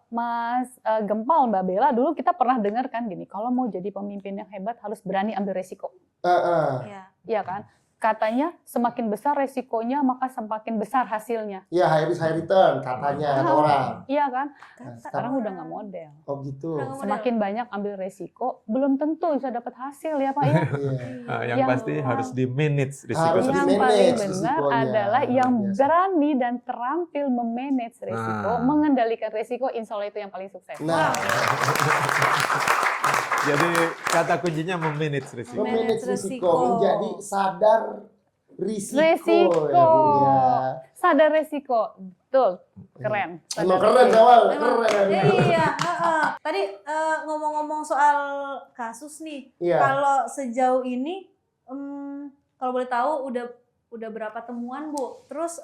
Mas Gempal, Mbak Bella, dulu kita pernah dengar kan gini, kalau mau jadi pemimpin yang hebat harus berani ambil resiko. Iya. Iya kan? Katanya semakin besar resikonya maka semakin besar hasilnya. Ya, high risk high return katanya kata orang. Iya kan? Nah, Sekarang udah nggak model. Oh gitu. Udah nggak Semakin banyak ambil resiko, belum tentu bisa dapat hasil ya Pak ya. Iya. Yang Yang- pasti harus di manage risiko Harus Yang di-manage paling benar risikonya. adalah yang Biasa. berani dan terampil memanage resiko, Nah. mengendalikan resiko, insya Allah itu yang paling sukses. Nah, Jadi kata kuncinya memanage risiko. memanage Manage risiko, risiko. menjadi sadar risiko. Resiko. Ya, Bu, ya. Sadar resiko, betul, keren. Sadar Emang keren resiko. Jamal, Emang, keren. iya, tadi ngomong-ngomong soal kasus nih, Iya. kalau sejauh ini, kalau boleh tahu udah berapa temuan Bu? Terus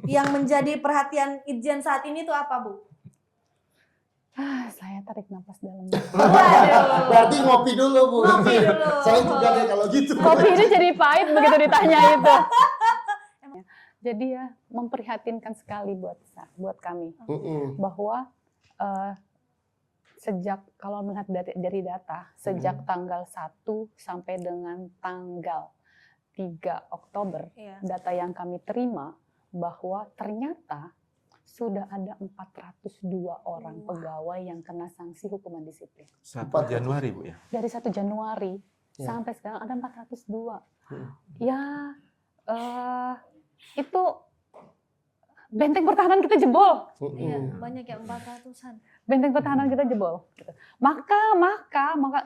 yang menjadi perhatian Itjen saat ini tuh apa Bu? Saya tarik nafas dalam. Waduh. Berarti ngopi dulu Bu. Ngopi dulu. Saya juga deh kalau gitu. Kopi ini jadi pahit begitu ditanya itu. Jadi ya memprihatinkan sekali buat kami bahwa sejak kalau melihat dari data sejak tanggal 1 sampai dengan tanggal 3 Oktober Iya. data yang kami terima bahwa ternyata sudah ada 402 orang pegawai yang kena sanksi hukuman disiplin. 1 Januari Bu ya. Dari 1 Januari Ya. sampai sekarang ada 402. Hmm. Ya, itu benteng pertahanan kita jebol. Iya, banyak ya 400-an. Benteng pertahanan kita jebol. Gitu. Maka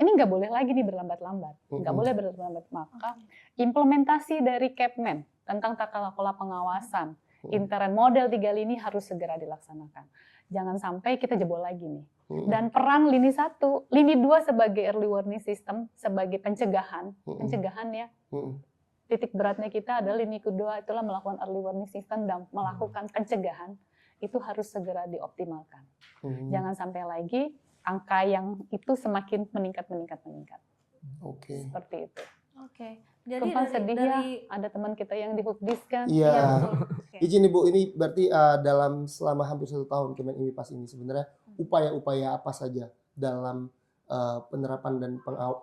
ini nggak boleh lagi nih berlambat-lambat. Nggak boleh berlambat. Maka implementasi dari Kepmen tentang tata kelola pengawasan intern model 3 lini harus segera dilaksanakan. Jangan sampai kita jebol lagi nih. Dan peran lini 1, lini 2 sebagai early warning system, sebagai pencegahan ya. Titik beratnya kita adalah lini kedua itulah melakukan early warning system dan melakukan pencegahan, itu harus segera dioptimalkan. Jangan sampai lagi angka yang itu semakin meningkat. Oke. Seperti itu. Oke. Jadi Gempal sedih ya, dari ada teman kita yang dihukdis kan. Iya. betul. Oke. Izin Ibu, ini berarti dalam selama hampir 1 tahun Kemen IMIPAS ini sebenarnya upaya-upaya apa saja dalam penerapan dan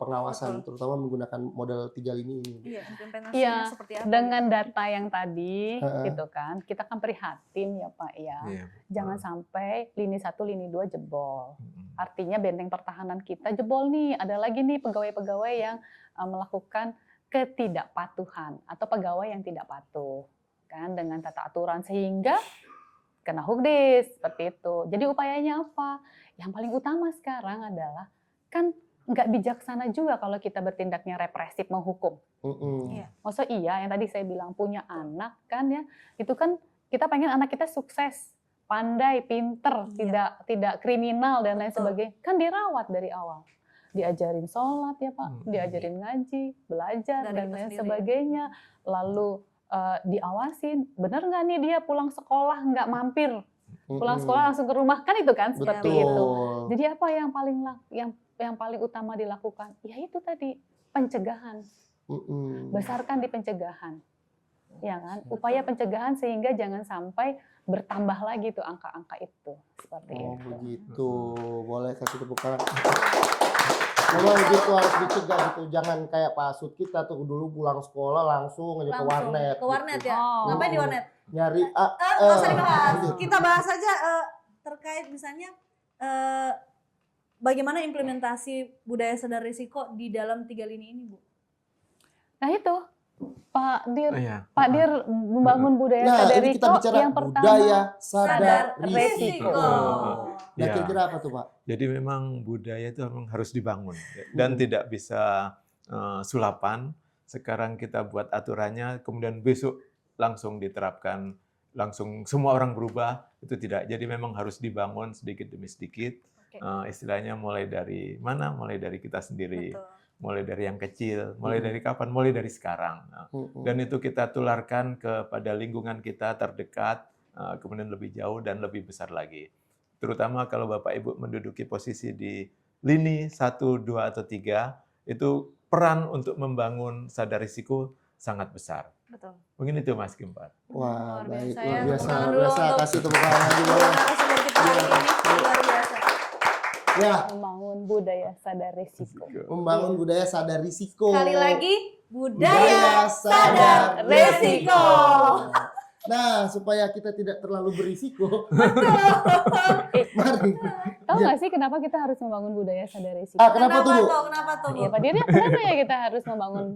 pengawasan, terutama menggunakan model 3 lini ini? Iya, implementasinya Iya, seperti apa? dengan data yang tadi Heeh. gitu kan, kita kan prihatin ya Pak ya. Iya. Jangan sampai lini 1, lini 2 jebol. Artinya benteng pertahanan kita jebol nih. Ada lagi nih pegawai-pegawai yang melakukan ketidakpatuhan atau pegawai yang tidak patuh kan dengan tata aturan sehingga kena hukdis seperti itu. Jadi upayanya apa? Yang paling utama sekarang adalah kan nggak bijaksana juga kalau kita bertindaknya represif menghukum. Iya. Maksud iya yang tadi saya bilang punya anak kan ya, itu kan kita pengen anak kita sukses, pandai, pinter, tidak kriminal dan lain sebagainya. Kan dirawat dari awal. Diajarin sholat ya Pak, diajarin ngaji, belajar Dari dan kita lain sendiri. sebagainya. Lalu diawasin, bener nggak nih dia pulang sekolah nggak mampir, pulang sekolah langsung ke rumah kan itu kan seperti Betul. itu. Jadi apa yang paling utama dilakukan? Ya itu tadi pencegahan, besarkan di pencegahan, ya kan? Upaya pencegahan sehingga jangan sampai bertambah lagi tuh angka-angka itu seperti Oh itu. begitu, boleh kasih tepuk tangan. Memang gitu harus dicegah gitu, jangan kayak pasut kita tuh dulu pulang sekolah langsung aja ke warnet. Ke warnet gitu. ya? Oh. Ngapain di warnet? Nyari Nggak usah dibahas. gitu. Kita bahas aja terkait misalnya bagaimana implementasi budaya sadar risiko di dalam 3 lini ini, Bu? Nah itu Pak Dir, Iya. Pak Dir membangun budaya Nah, sadar ini kita risiko bicara yang pertama. budaya sadar Sadar risiko. risiko. Nah, Iya. kira-kira apa tuh, Pak? Jadi memang budaya itu memang harus dibangun dan tidak bisa sulapan. Sekarang kita buat aturannya, kemudian besok langsung diterapkan, langsung semua orang berubah, itu tidak. Jadi memang harus dibangun sedikit demi sedikit. Oke. Istilahnya mulai dari mana? Mulai dari kita sendiri, Betul. mulai dari yang kecil, mulai dari kapan? Mulai dari sekarang. Dan itu kita tularkan kepada lingkungan kita terdekat, kemudian lebih jauh dan lebih besar lagi. Terutama kalau Bapak Ibu menduduki posisi di lini 1, 2, atau 3, itu peran untuk membangun sadar risiko sangat besar. Betul. Mungkin itu Mas Gimpar. Wah, Luar baik. biasa Luar ya. biasa. Tepuk tangan Luar dulu biasa. untuk Kasih tepuk tangan lagi, boleh. narasumber kita hari ini. Luar biasa. Ya, Membangun budaya sadar risiko. membangun budaya sadar risiko. Sekali lagi, budaya sadar risiko. Nah, supaya kita tidak terlalu berisiko, mari. Tahu Ya. nggak sih kenapa kita harus membangun budaya sadar risiko? Kenapa tuh, Bu? Kenapa tuh, Bu? Iya Pak Dir, kenapa ya kita harus membangun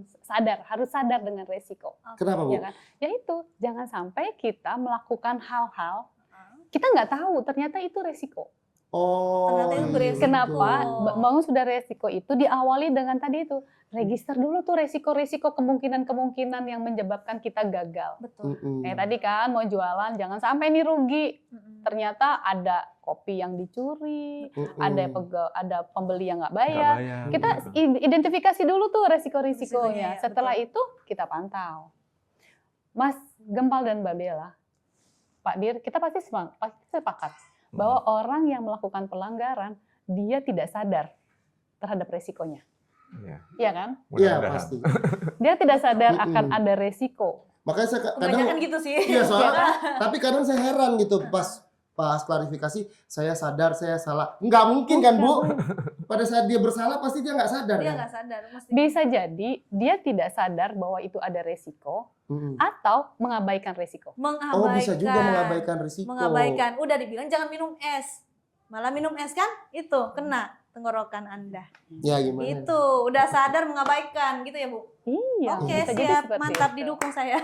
harus sadar dengan resiko? Kenapa, Bu? Ya kan? Yaitu jangan sampai kita melakukan hal-hal kita nggak tahu ternyata itu resiko. Oh, Ternyata itu beresiko. Kenapa bangun sudah resiko itu diawali dengan tadi itu register dulu tuh resiko-resiko kemungkinan-kemungkinan yang menyebabkan kita gagal. Betul. Kayak tadi kan mau jualan jangan sampai nih rugi. Ternyata ada kopi yang dicuri, ada pembeli yang nggak bayar. Kita identifikasi dulu tuh resiko-resikonya. Risikonya, Setelah itu kita pantau. Mas Gempal dan Mbak Bella, Pak Dir, kita pasti sepakat bahwa orang yang melakukan pelanggaran dia tidak sadar terhadap resikonya. Iya kan? Iya, pasti. Dia tidak sadar akan ada resiko. Makanya saya Kebanyakan kadang gitu sih. iya, soalnya tapi kadang saya heran gitu pas klarifikasi saya sadar saya salah. Nggak mungkin kan, Bu? Pada saat dia bersalah pasti dia nggak sadar. Dia kan? nggak sadar. Bisa jadi dia tidak sadar bahwa itu ada resiko atau mengabaikan resiko. Mengabaikan. Oh, bisa juga mengabaikan risiko. Mengabaikan. Udah dibilang jangan minum es. Malah minum es kan itu kena tenggorokan Anda. Ya, gimana? Itu udah sadar mengabaikan gitu ya, Bu? Iya. Oke, bisa jadi siap. seperti Mantap, itu. didukung saya.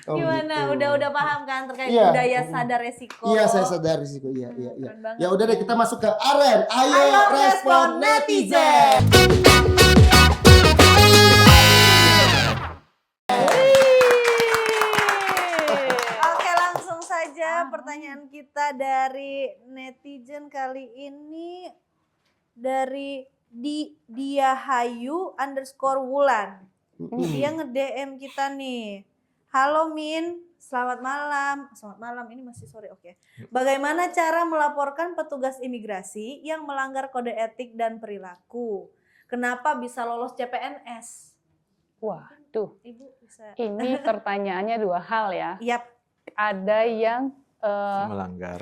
Oh, Gimana? gitu. Udah paham kan terkait Iya. budaya sadar resiko? Iya, saya sadar risiko. Iya, iya, iya. Keren banget. Ya udah deh, kita masuk ke Aren. Ayo respon respon netizen. Oke, langsung saja pertanyaan kita dari netizen kali ini dari Diahayu_Wulan. Dia nge-DM kita nih. Halo Min, selamat malam. Selamat malam, ini masih sore, oke. Bagaimana cara melaporkan petugas imigrasi yang melanggar kode etik dan perilaku? Kenapa bisa lolos CPNS? Waduh, Ibu bisa. ini pertanyaannya dua hal ya. Yap. Ada yang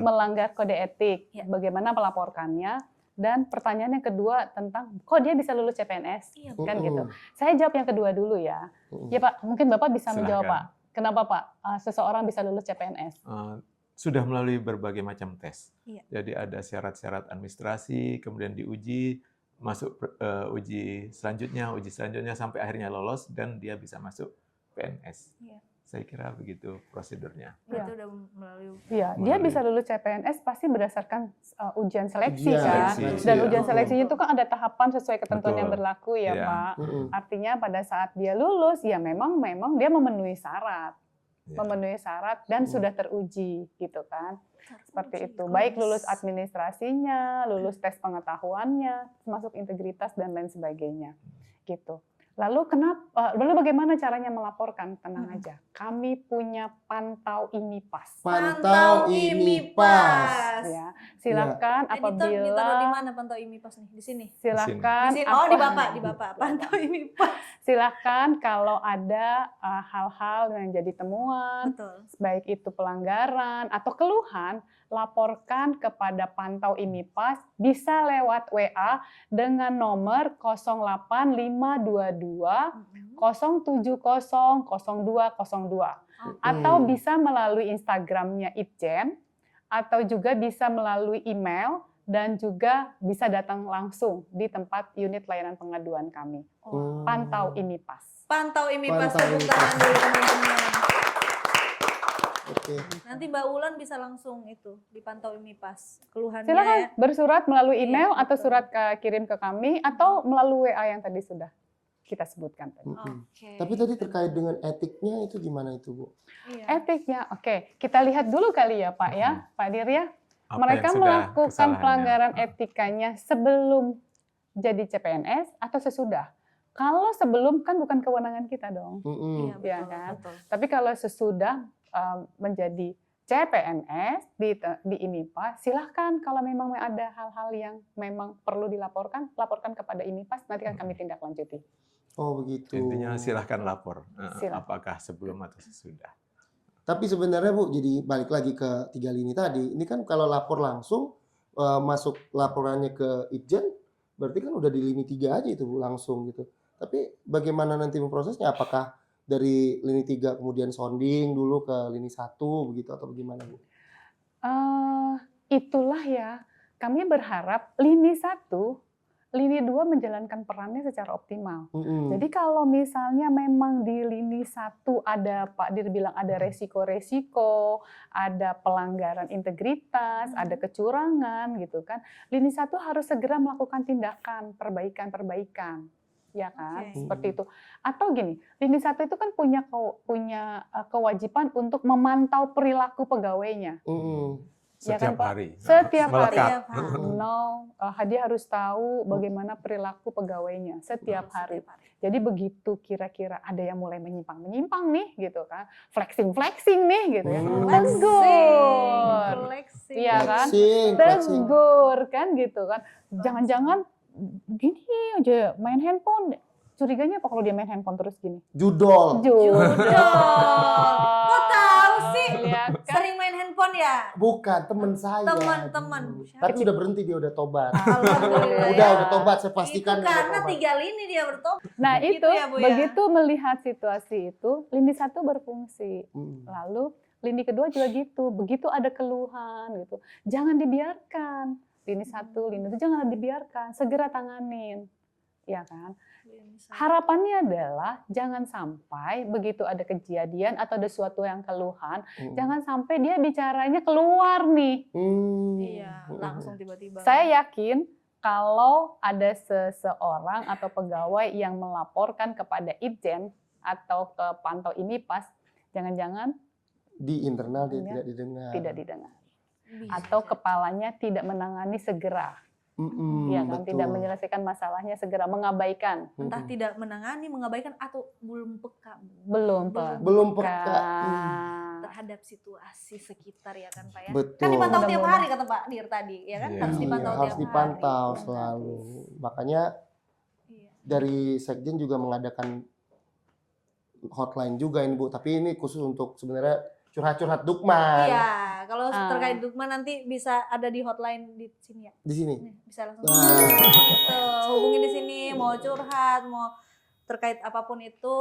melanggar kode etik, Ya. bagaimana melaporkannya, dan pertanyaan yang kedua tentang kok dia bisa lulus CPNS, Iya, kan gitu. Saya jawab yang kedua dulu ya. Ya Pak, mungkin Bapak bisa menjawab Pak. Kenapa Pak seseorang bisa lulus CPNS? Sudah melalui berbagai macam tes. Iya. Jadi ada syarat-syarat administrasi, kemudian diuji, masuk uji selanjutnya sampai akhirnya lolos dan dia bisa masuk PNS. Iya. Saya kira begitu prosedurnya. Berarti udah melalui. Iya, dia bisa lulus CPNS pasti berdasarkan ujian seleksi kan. seleksi, Dan ya. ujian seleksinya itu kan ada tahapan sesuai ketentuan Betul. yang berlaku ya, Iya. Pak. Artinya pada saat dia lulus ya memang dia memenuhi syarat. Ya. Memenuhi syarat dan sudah teruji gitu kan. Seperti itu. Baik lulus administrasinya, lulus tes pengetahuannya, termasuk integritas dan lain sebagainya. Gitu. Lalu bagaimana caranya melaporkan? Tenang aja. Kami punya Pantau IMIPAS. Pantau IMIPAS. Ya, silakan Ditaruh di apabila mana Pantau IMIPAS nih? Di sini. silakan Di sini. Oh, di Bapak. Pantau IMIPAS. silakan kalau ada hal-hal yang jadi temuan, Betul. baik itu pelanggaran atau keluhan, laporkan kepada Pantau IMIPAS bisa lewat WA dengan nomor 08522 0700202 atau bisa melalui Instagramnya Itjen atau juga bisa melalui email dan juga bisa datang langsung di tempat unit layanan pengaduan kami. Pantau IMIPAS. Pantau IMIPAS, Pantau tepuk IMIPAS. tangan dulu teman-teman. Oke. Nanti Mbak Ulan bisa langsung itu dipantau IMIPAS keluhannya. Silakan bersurat melalui email Iya, atau betul. surat kirim ke kami atau melalui WA yang tadi sudah kita sebutkan tadi. Oke. Tapi tadi terkait dengan etiknya itu gimana itu, Bu? Iya. Etiknya, oke, kita lihat dulu kali ya Pak ya, Pak Dir ya. Apa Mereka yang sudah melakukan kesalahannya? pelanggaran etikanya sebelum jadi CPNS atau sesudah. Kalau sebelum kan bukan kewenangan kita dong. Iya, Iya betul, kan? betul. Tapi kalau sesudah menjadi CPNS di IMIPAS, silahkan kalau memang ada hal-hal yang memang perlu dilaporkan, laporkan kepada IMIPAS, nanti kan kami tindak lanjuti. Oh begitu. Intinya silahkan lapor, Silakan. apakah sebelum atau sesudah. Tapi sebenarnya Bu, jadi balik lagi ke 3 lini tadi. Ini kan kalau lapor langsung masuk laporannya ke Itjen, berarti kan udah di lini 3 aja itu Bu langsung gitu. Tapi bagaimana nanti memprosesnya? Apakah dari lini 3 kemudian sounding dulu ke lini 1 begitu atau bagaimana Bu? Itulah ya, kami berharap lini 1, lini 2 menjalankan perannya secara optimal. Jadi kalau misalnya memang di lini 1 ada Pak Dir bilang ada resiko-resiko, ada pelanggaran integritas, ada kecurangan gitu kan. Lini 1 harus segera melakukan tindakan perbaikan-perbaikan. Ya kan, Oke. seperti itu. Atau gini, lini 1 itu kan punya kewajiban untuk memantau perilaku pegawainya. Ya Setiap kan, Pak? hari. Setiap hari. Melekat. Setiap hari. Dia harus tahu bagaimana perilaku pegawainya setiap hari. Jadi begitu kira-kira ada yang mulai menyimpang nih gitu kan, flexing nih gitu ya, tegur. Flexing. Iya kan? Flexing. Tegur kan gitu kan. Jangan-jangan gini aja main handphone. Curiganya apa kalau dia main handphone terus gini? Judol. Judol. Kok tahu sih? Lihat kan? Sering main handphone ya? Bukan, teman saya. Teman-teman. Tapi sudah berhenti dia udah tobat. Alhamdulillah. Udah tobat, saya pastikan Itu udah karena tobat. 3 lini dia bertobat. Nah Gitu itu ya, Bu, ya? begitu melihat situasi itu, lini 1 berfungsi. Lalu lini kedua juga gitu, begitu ada keluhan gitu, jangan dibiarkan. Lini 1, lini 2 jangan dibiarkan, segera tanganin, ya kan? Harapannya adalah jangan sampai begitu ada kejadian atau ada suatu yang keluhan, jangan sampai dia bicaranya keluar nih. Iya, langsung tiba-tiba. Saya yakin kalau ada seseorang atau pegawai yang melaporkan kepada Itjen atau ke pantau IMIPAS, jangan-jangan Di internal dia Iya. tidak didengar. Bisa atau jadi. kepalanya tidak menangani segera, ya kan, betul. tidak menyelesaikan masalahnya segera, mengabaikan, Entah tidak menangani, mengabaikan atau belum peka belum Belum peka. terhadap situasi sekitar ya kan Pak ya. Betul. Kan dipantau tiap Mudah-mudahan. hari kata Pak Dir tadi ya kan, Iya. harus dipantau harus tiap dipantau hari. selalu. Makanya Iya. dari Sekjen juga mengadakan hotline juga ini Bu, tapi ini khusus untuk sebenarnya curhat-curhat Dukman. Iya, kalau Ah. terkait Dukman nanti bisa ada di hotline di sini ya. Di sini. Nih, bisa langsung Nah. gitu. Hubungi di sini, mau curhat, mau terkait apapun itu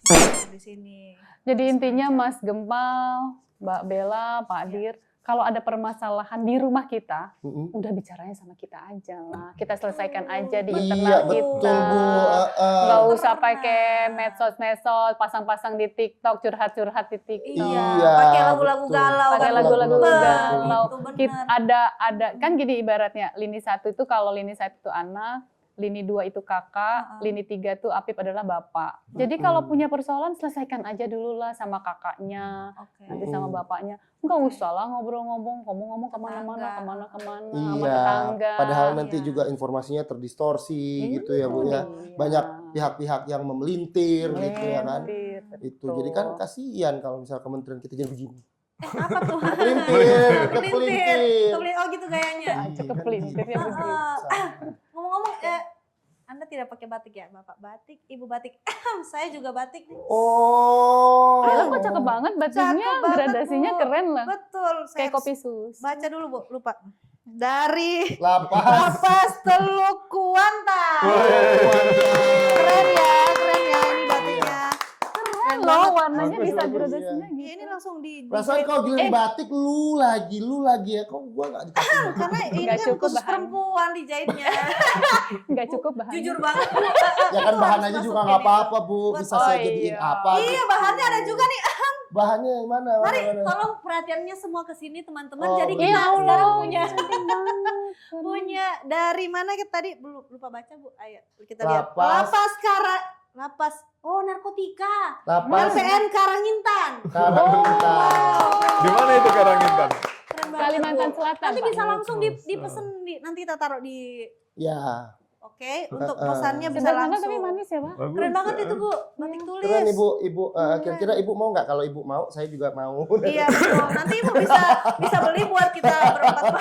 bisa di sini. Jadi intinya Mas Gempal, Mbak Bella, Pak Dir, kalau ada permasalahan di rumah kita, udah bicaranya sama kita aja lah. Kita selesaikan aja di Iya internal betul kita. Bu. Nggak usah Pernah. pakai medsos, pasang-pasang di TikTok, curhat-curhat di TikTok. Iya, Iya, pakai lagu-lagu betul. galau Pakai kan. lagu-lagu Bener, galau. itu bener. Ada kan gini ibaratnya, lini 1 itu kalau lini 1 itu anak, lini 2 itu kakak, lini 3 itu Apip adalah bapak. Jadi kalau punya persoalan selesaikan aja dulu lah sama kakaknya, Oke. nanti sama bapaknya. Enggak usah lah ngomong-ngomong, ngomong kemana-mana, Tetangga. kemana-kemana, sama Iya, tetangga. padahal nanti Iya. juga informasinya terdistorsi gitu ya Bu ya. Iya. Banyak pihak-pihak yang memelintir gitu ya kan. Melintir, Itu betul. jadi kan kasihan kalau misal kementerian kita jadi begini. Apa tuh? Kepelintir, Kepelintir. Oh gitu gayanya. Aja kepelintirnya Iya. begitu. Ngomong-ngomong, Anda tidak pakai batik ya? Bapak batik, Ibu batik. Saya juga batik nih. Oh. Bella kok cakep banget bajunya, Cakep banget, gradasinya Bu. keren lah. Betul. Saya Kayak harus kopi sus. baca dulu, Bu. Lupa. Dari Lapas. Lapas Teluk Kuantan. Keren ya ini batiknya. Keren Keren loh, banget. warnanya Bagus, bisa bagus, gradasinya Iya, gitu. ini langsung di Perasaan kau giliran batik lu lagi ya. Kok gua nggak dikasih batik? karena ini Nggak kan cukup khusus bahan. perempuan dijahitnya. Nggak cukup bahannya. Jujur banget Bu. Ya kan Itu bahan harus aja juga masukin nggak itu. apa-apa Bu. Bisa Oh, saya jadiin iya. apa? Iya, gitu. bahannya ada juga nih. Bahannya yang mana? Mari Mana? tolong perhatiannya semua ke sini teman-teman. Oh, Jadi bener. kita Ya Allah, sekarang punya cantik banget. punya dari mana kita tadi lupa baca Bu. Ayo kita lihat. Lapas. Lapas. Oh, narkotika. Lapas LPN Karangintan. Karangintan. Di mana itu Karangintan? Keren banget, Kalimantan Bu. Selatan, Nanti Pak. bisa langsung Bagus. dipesen nanti kita taruh di Ya, untuk pesannya bisa Sederhana langsung. tapi manis ya, Pak. Bagus. Keren banget itu Bu, batik tulis. keren Ibu. Kira-kira Ibu mau nggak? Kalau Ibu mau, saya juga mau. Iya betul. Nanti Ibu bisa beli buat kita berempat.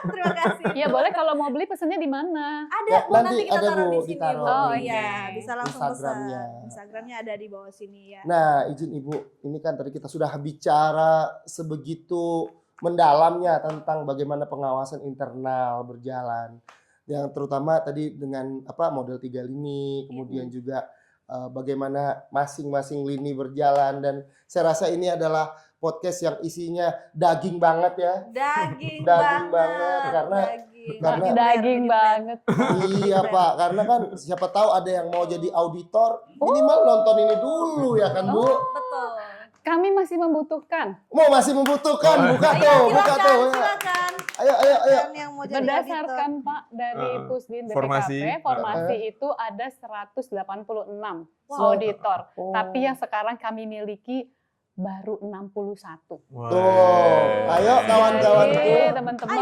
Terima kasih. Iya boleh, kalau mau beli pesennya di mana? Ada Ya, Bu, nanti nanti kita ada, taruh Bu, di sini ditaruh Bu. di Iya, bisa langsung pesan. Instagramnya. Instagramnya ada di bawah sini ya. Nah, izin Ibu, ini kan tadi kita sudah bicara sebegitu mendalamnya tentang bagaimana pengawasan internal berjalan. Yang terutama tadi dengan model 3 lini, kemudian juga bagaimana masing-masing lini berjalan, dan saya rasa ini adalah podcast yang isinya daging banget ya. Daging Daging banget, banget. karena- daging. karena- Daging banget. Iya Pak, karena kan siapa tahu ada yang mau jadi auditor, minimal nonton ini dulu ya kan Bu. Betul. Kami masih membutuhkan Masih membutuhkan, buka Ayo tuh. silakan. Ayo. Dan yang mau jadi berdasarkan Pak dari Pusdin BPKP, Formasi. formasi itu ada 186 Wow. auditor. Oh. Tapi yang sekarang kami miliki baru 61. Tuh, ayo kawan-kawanku. Jadi, teman-teman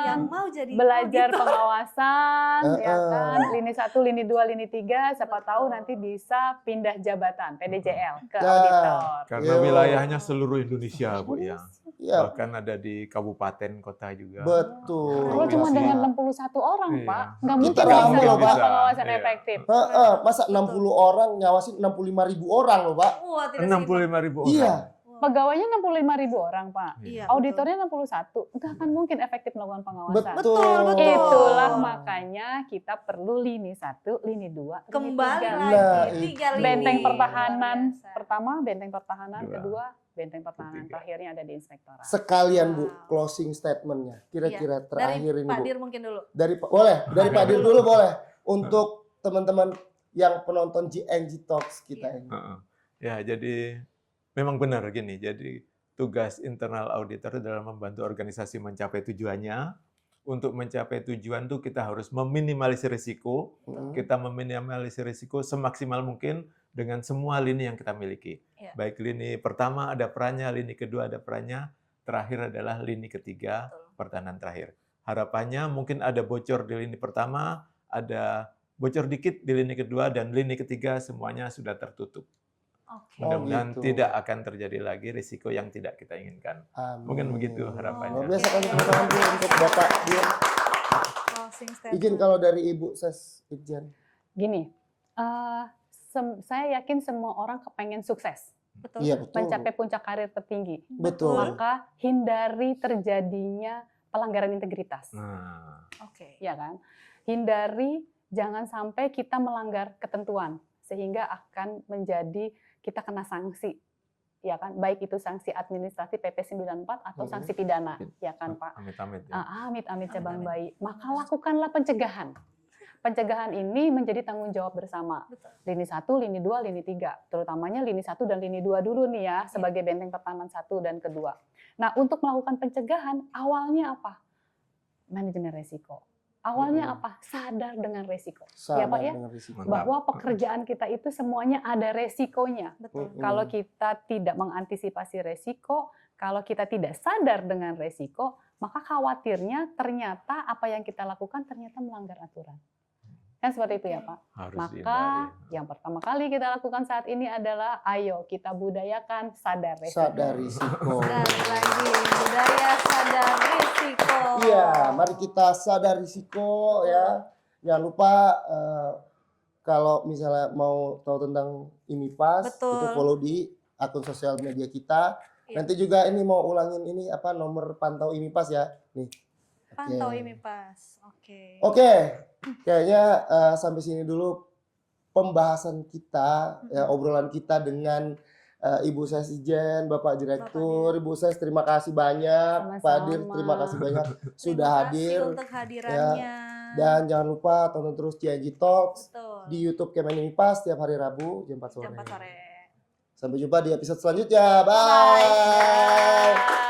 yang mau jadi belajar auditor. pengawasan, ya kan, Heeh. lini 1, lini 2, lini 3, siapa tahu nanti bisa pindah jabatan PDJL ke Ya. auditor. Karena Yo. wilayahnya seluruh Indonesia, Bu ya. Iya, Bahkan ada di kabupaten kota juga. betul. Kalau cuma Masih. dengan 61 orang, Iya. Pak, nggak Kita mungkin rame bisa loh, Pak. pengawasan Iya. efektif. Masa 60 orang ngawasin 65.000 orang loh Pak. Wah, tidak 65.000 orang. Iya. Pegawainya 65.000 orang, Pak. Iya. Auditornya 61. Nggak akan mungkin efektif melakukan pengawasan. Betul. Itulah makanya kita perlu lini 1, lini 2, Kembali lini 3. lagi Nah, tiga lini. Benteng Luar pertahanan biasa. pertama, benteng pertahanan Dua. kedua, benteng pertahanan Ketiga. terakhirnya ada di inspektorat. Sekalian Bu, Wow. closing statementnya. Kira-kira terakhir Dari ini Pak Bu. Dir mungkin dulu. Dari Pak Dir dulu boleh. Untuk teman-teman yang penonton GNG Talks kita Iya. ini. Heeh. Ya, jadi memang benar gini. Jadi tugas internal auditor adalah membantu organisasi mencapai tujuannya. Untuk mencapai tujuan itu kita harus meminimalisir risiko. Hmm. Kita meminimalisir risiko semaksimal mungkin dengan semua lini yang kita miliki. Iya. Baik lini pertama ada perannya, lini kedua ada perannya, terakhir adalah lini ketiga, Betul. pertahanan terakhir. Harapannya mungkin ada bocor di lini pertama, ada bocor dikit di lini kedua, dan lini ketiga semuanya sudah tertutup. Oke. Mudah-mudahan gitu. tidak akan terjadi lagi risiko yang tidak kita inginkan. Amin. Mungkin begitu harapannya. Luar biasa kan teman-teman Bu, untuk Bapak Dir. Closing statement. Izin kalau dari Ibu Ses Irjen. Gini, saya yakin semua orang kepengen sukses, Betul. Iya betul. mencapai puncak karir tertinggi. Betul. Maka hindari terjadinya pelanggaran integritas, Nah, Oke. ya kan? Hindari jangan sampai kita melanggar ketentuan sehingga akan menjadi kita kena sanksi, ya kan? Baik itu sanksi administratif PP 94 atau sanksi pidana, ya kan Pak? amit-amit ya. Amit-amit cabang Amit-amit. bayi. Maka lakukanlah pencegahan. Pencegahan ini menjadi tanggung jawab bersama. Betul. Lini 1, lini 2, lini 3. Terutamanya lini 1 dan lini 2 dulu nih ya, sebagai benteng pertahanan 1 dan kedua. Nah, untuk melakukan pencegahan, awalnya apa? Manajemen resiko. Awalnya apa? Sadar dengan resiko. Ya Pak ya? Dengan risiko. Mantap. Bahwa pekerjaan kita itu semuanya ada resikonya. Betul. Kalau kita tidak mengantisipasi resiko, kalau kita tidak sadar dengan resiko, maka khawatirnya ternyata apa yang kita lakukan ternyata melanggar aturan. Kan seperti itu ya Pak? Harus Maka dihindari. yang pertama kali kita lakukan saat ini adalah ayo kita budayakan sadar resiko. Sadar risiko. Sekali lagi budaya sadar risiko. Iya, mari kita sadar risiko ya. Jangan lupa kalau misalnya mau tahu tentang IMIPAS, Betul. itu follow di akun sosial media kita. Iya. Nanti juga ini mau ulangin ini nomor pantau IMIPAS ya. Nih. Pantau Oke. IMIPAS. Oke. Oke, kayaknya sampai sini dulu pembahasan kita, ya, obrolan kita dengan Ibu Ses Ijen, Bapak Direktur, Ibu Ses terima kasih banyak, Pak Dir terima kasih banyak sudah hadir. Terima kasih untuk hadirannya. Dan jangan lupa tonton terus CNG Talks Betul. di YouTube Kemenimipas setiap hari Rabu jam 4 sore. Jam 4 sore. Sampai jumpa di episode selanjutnya. Bye. Bye.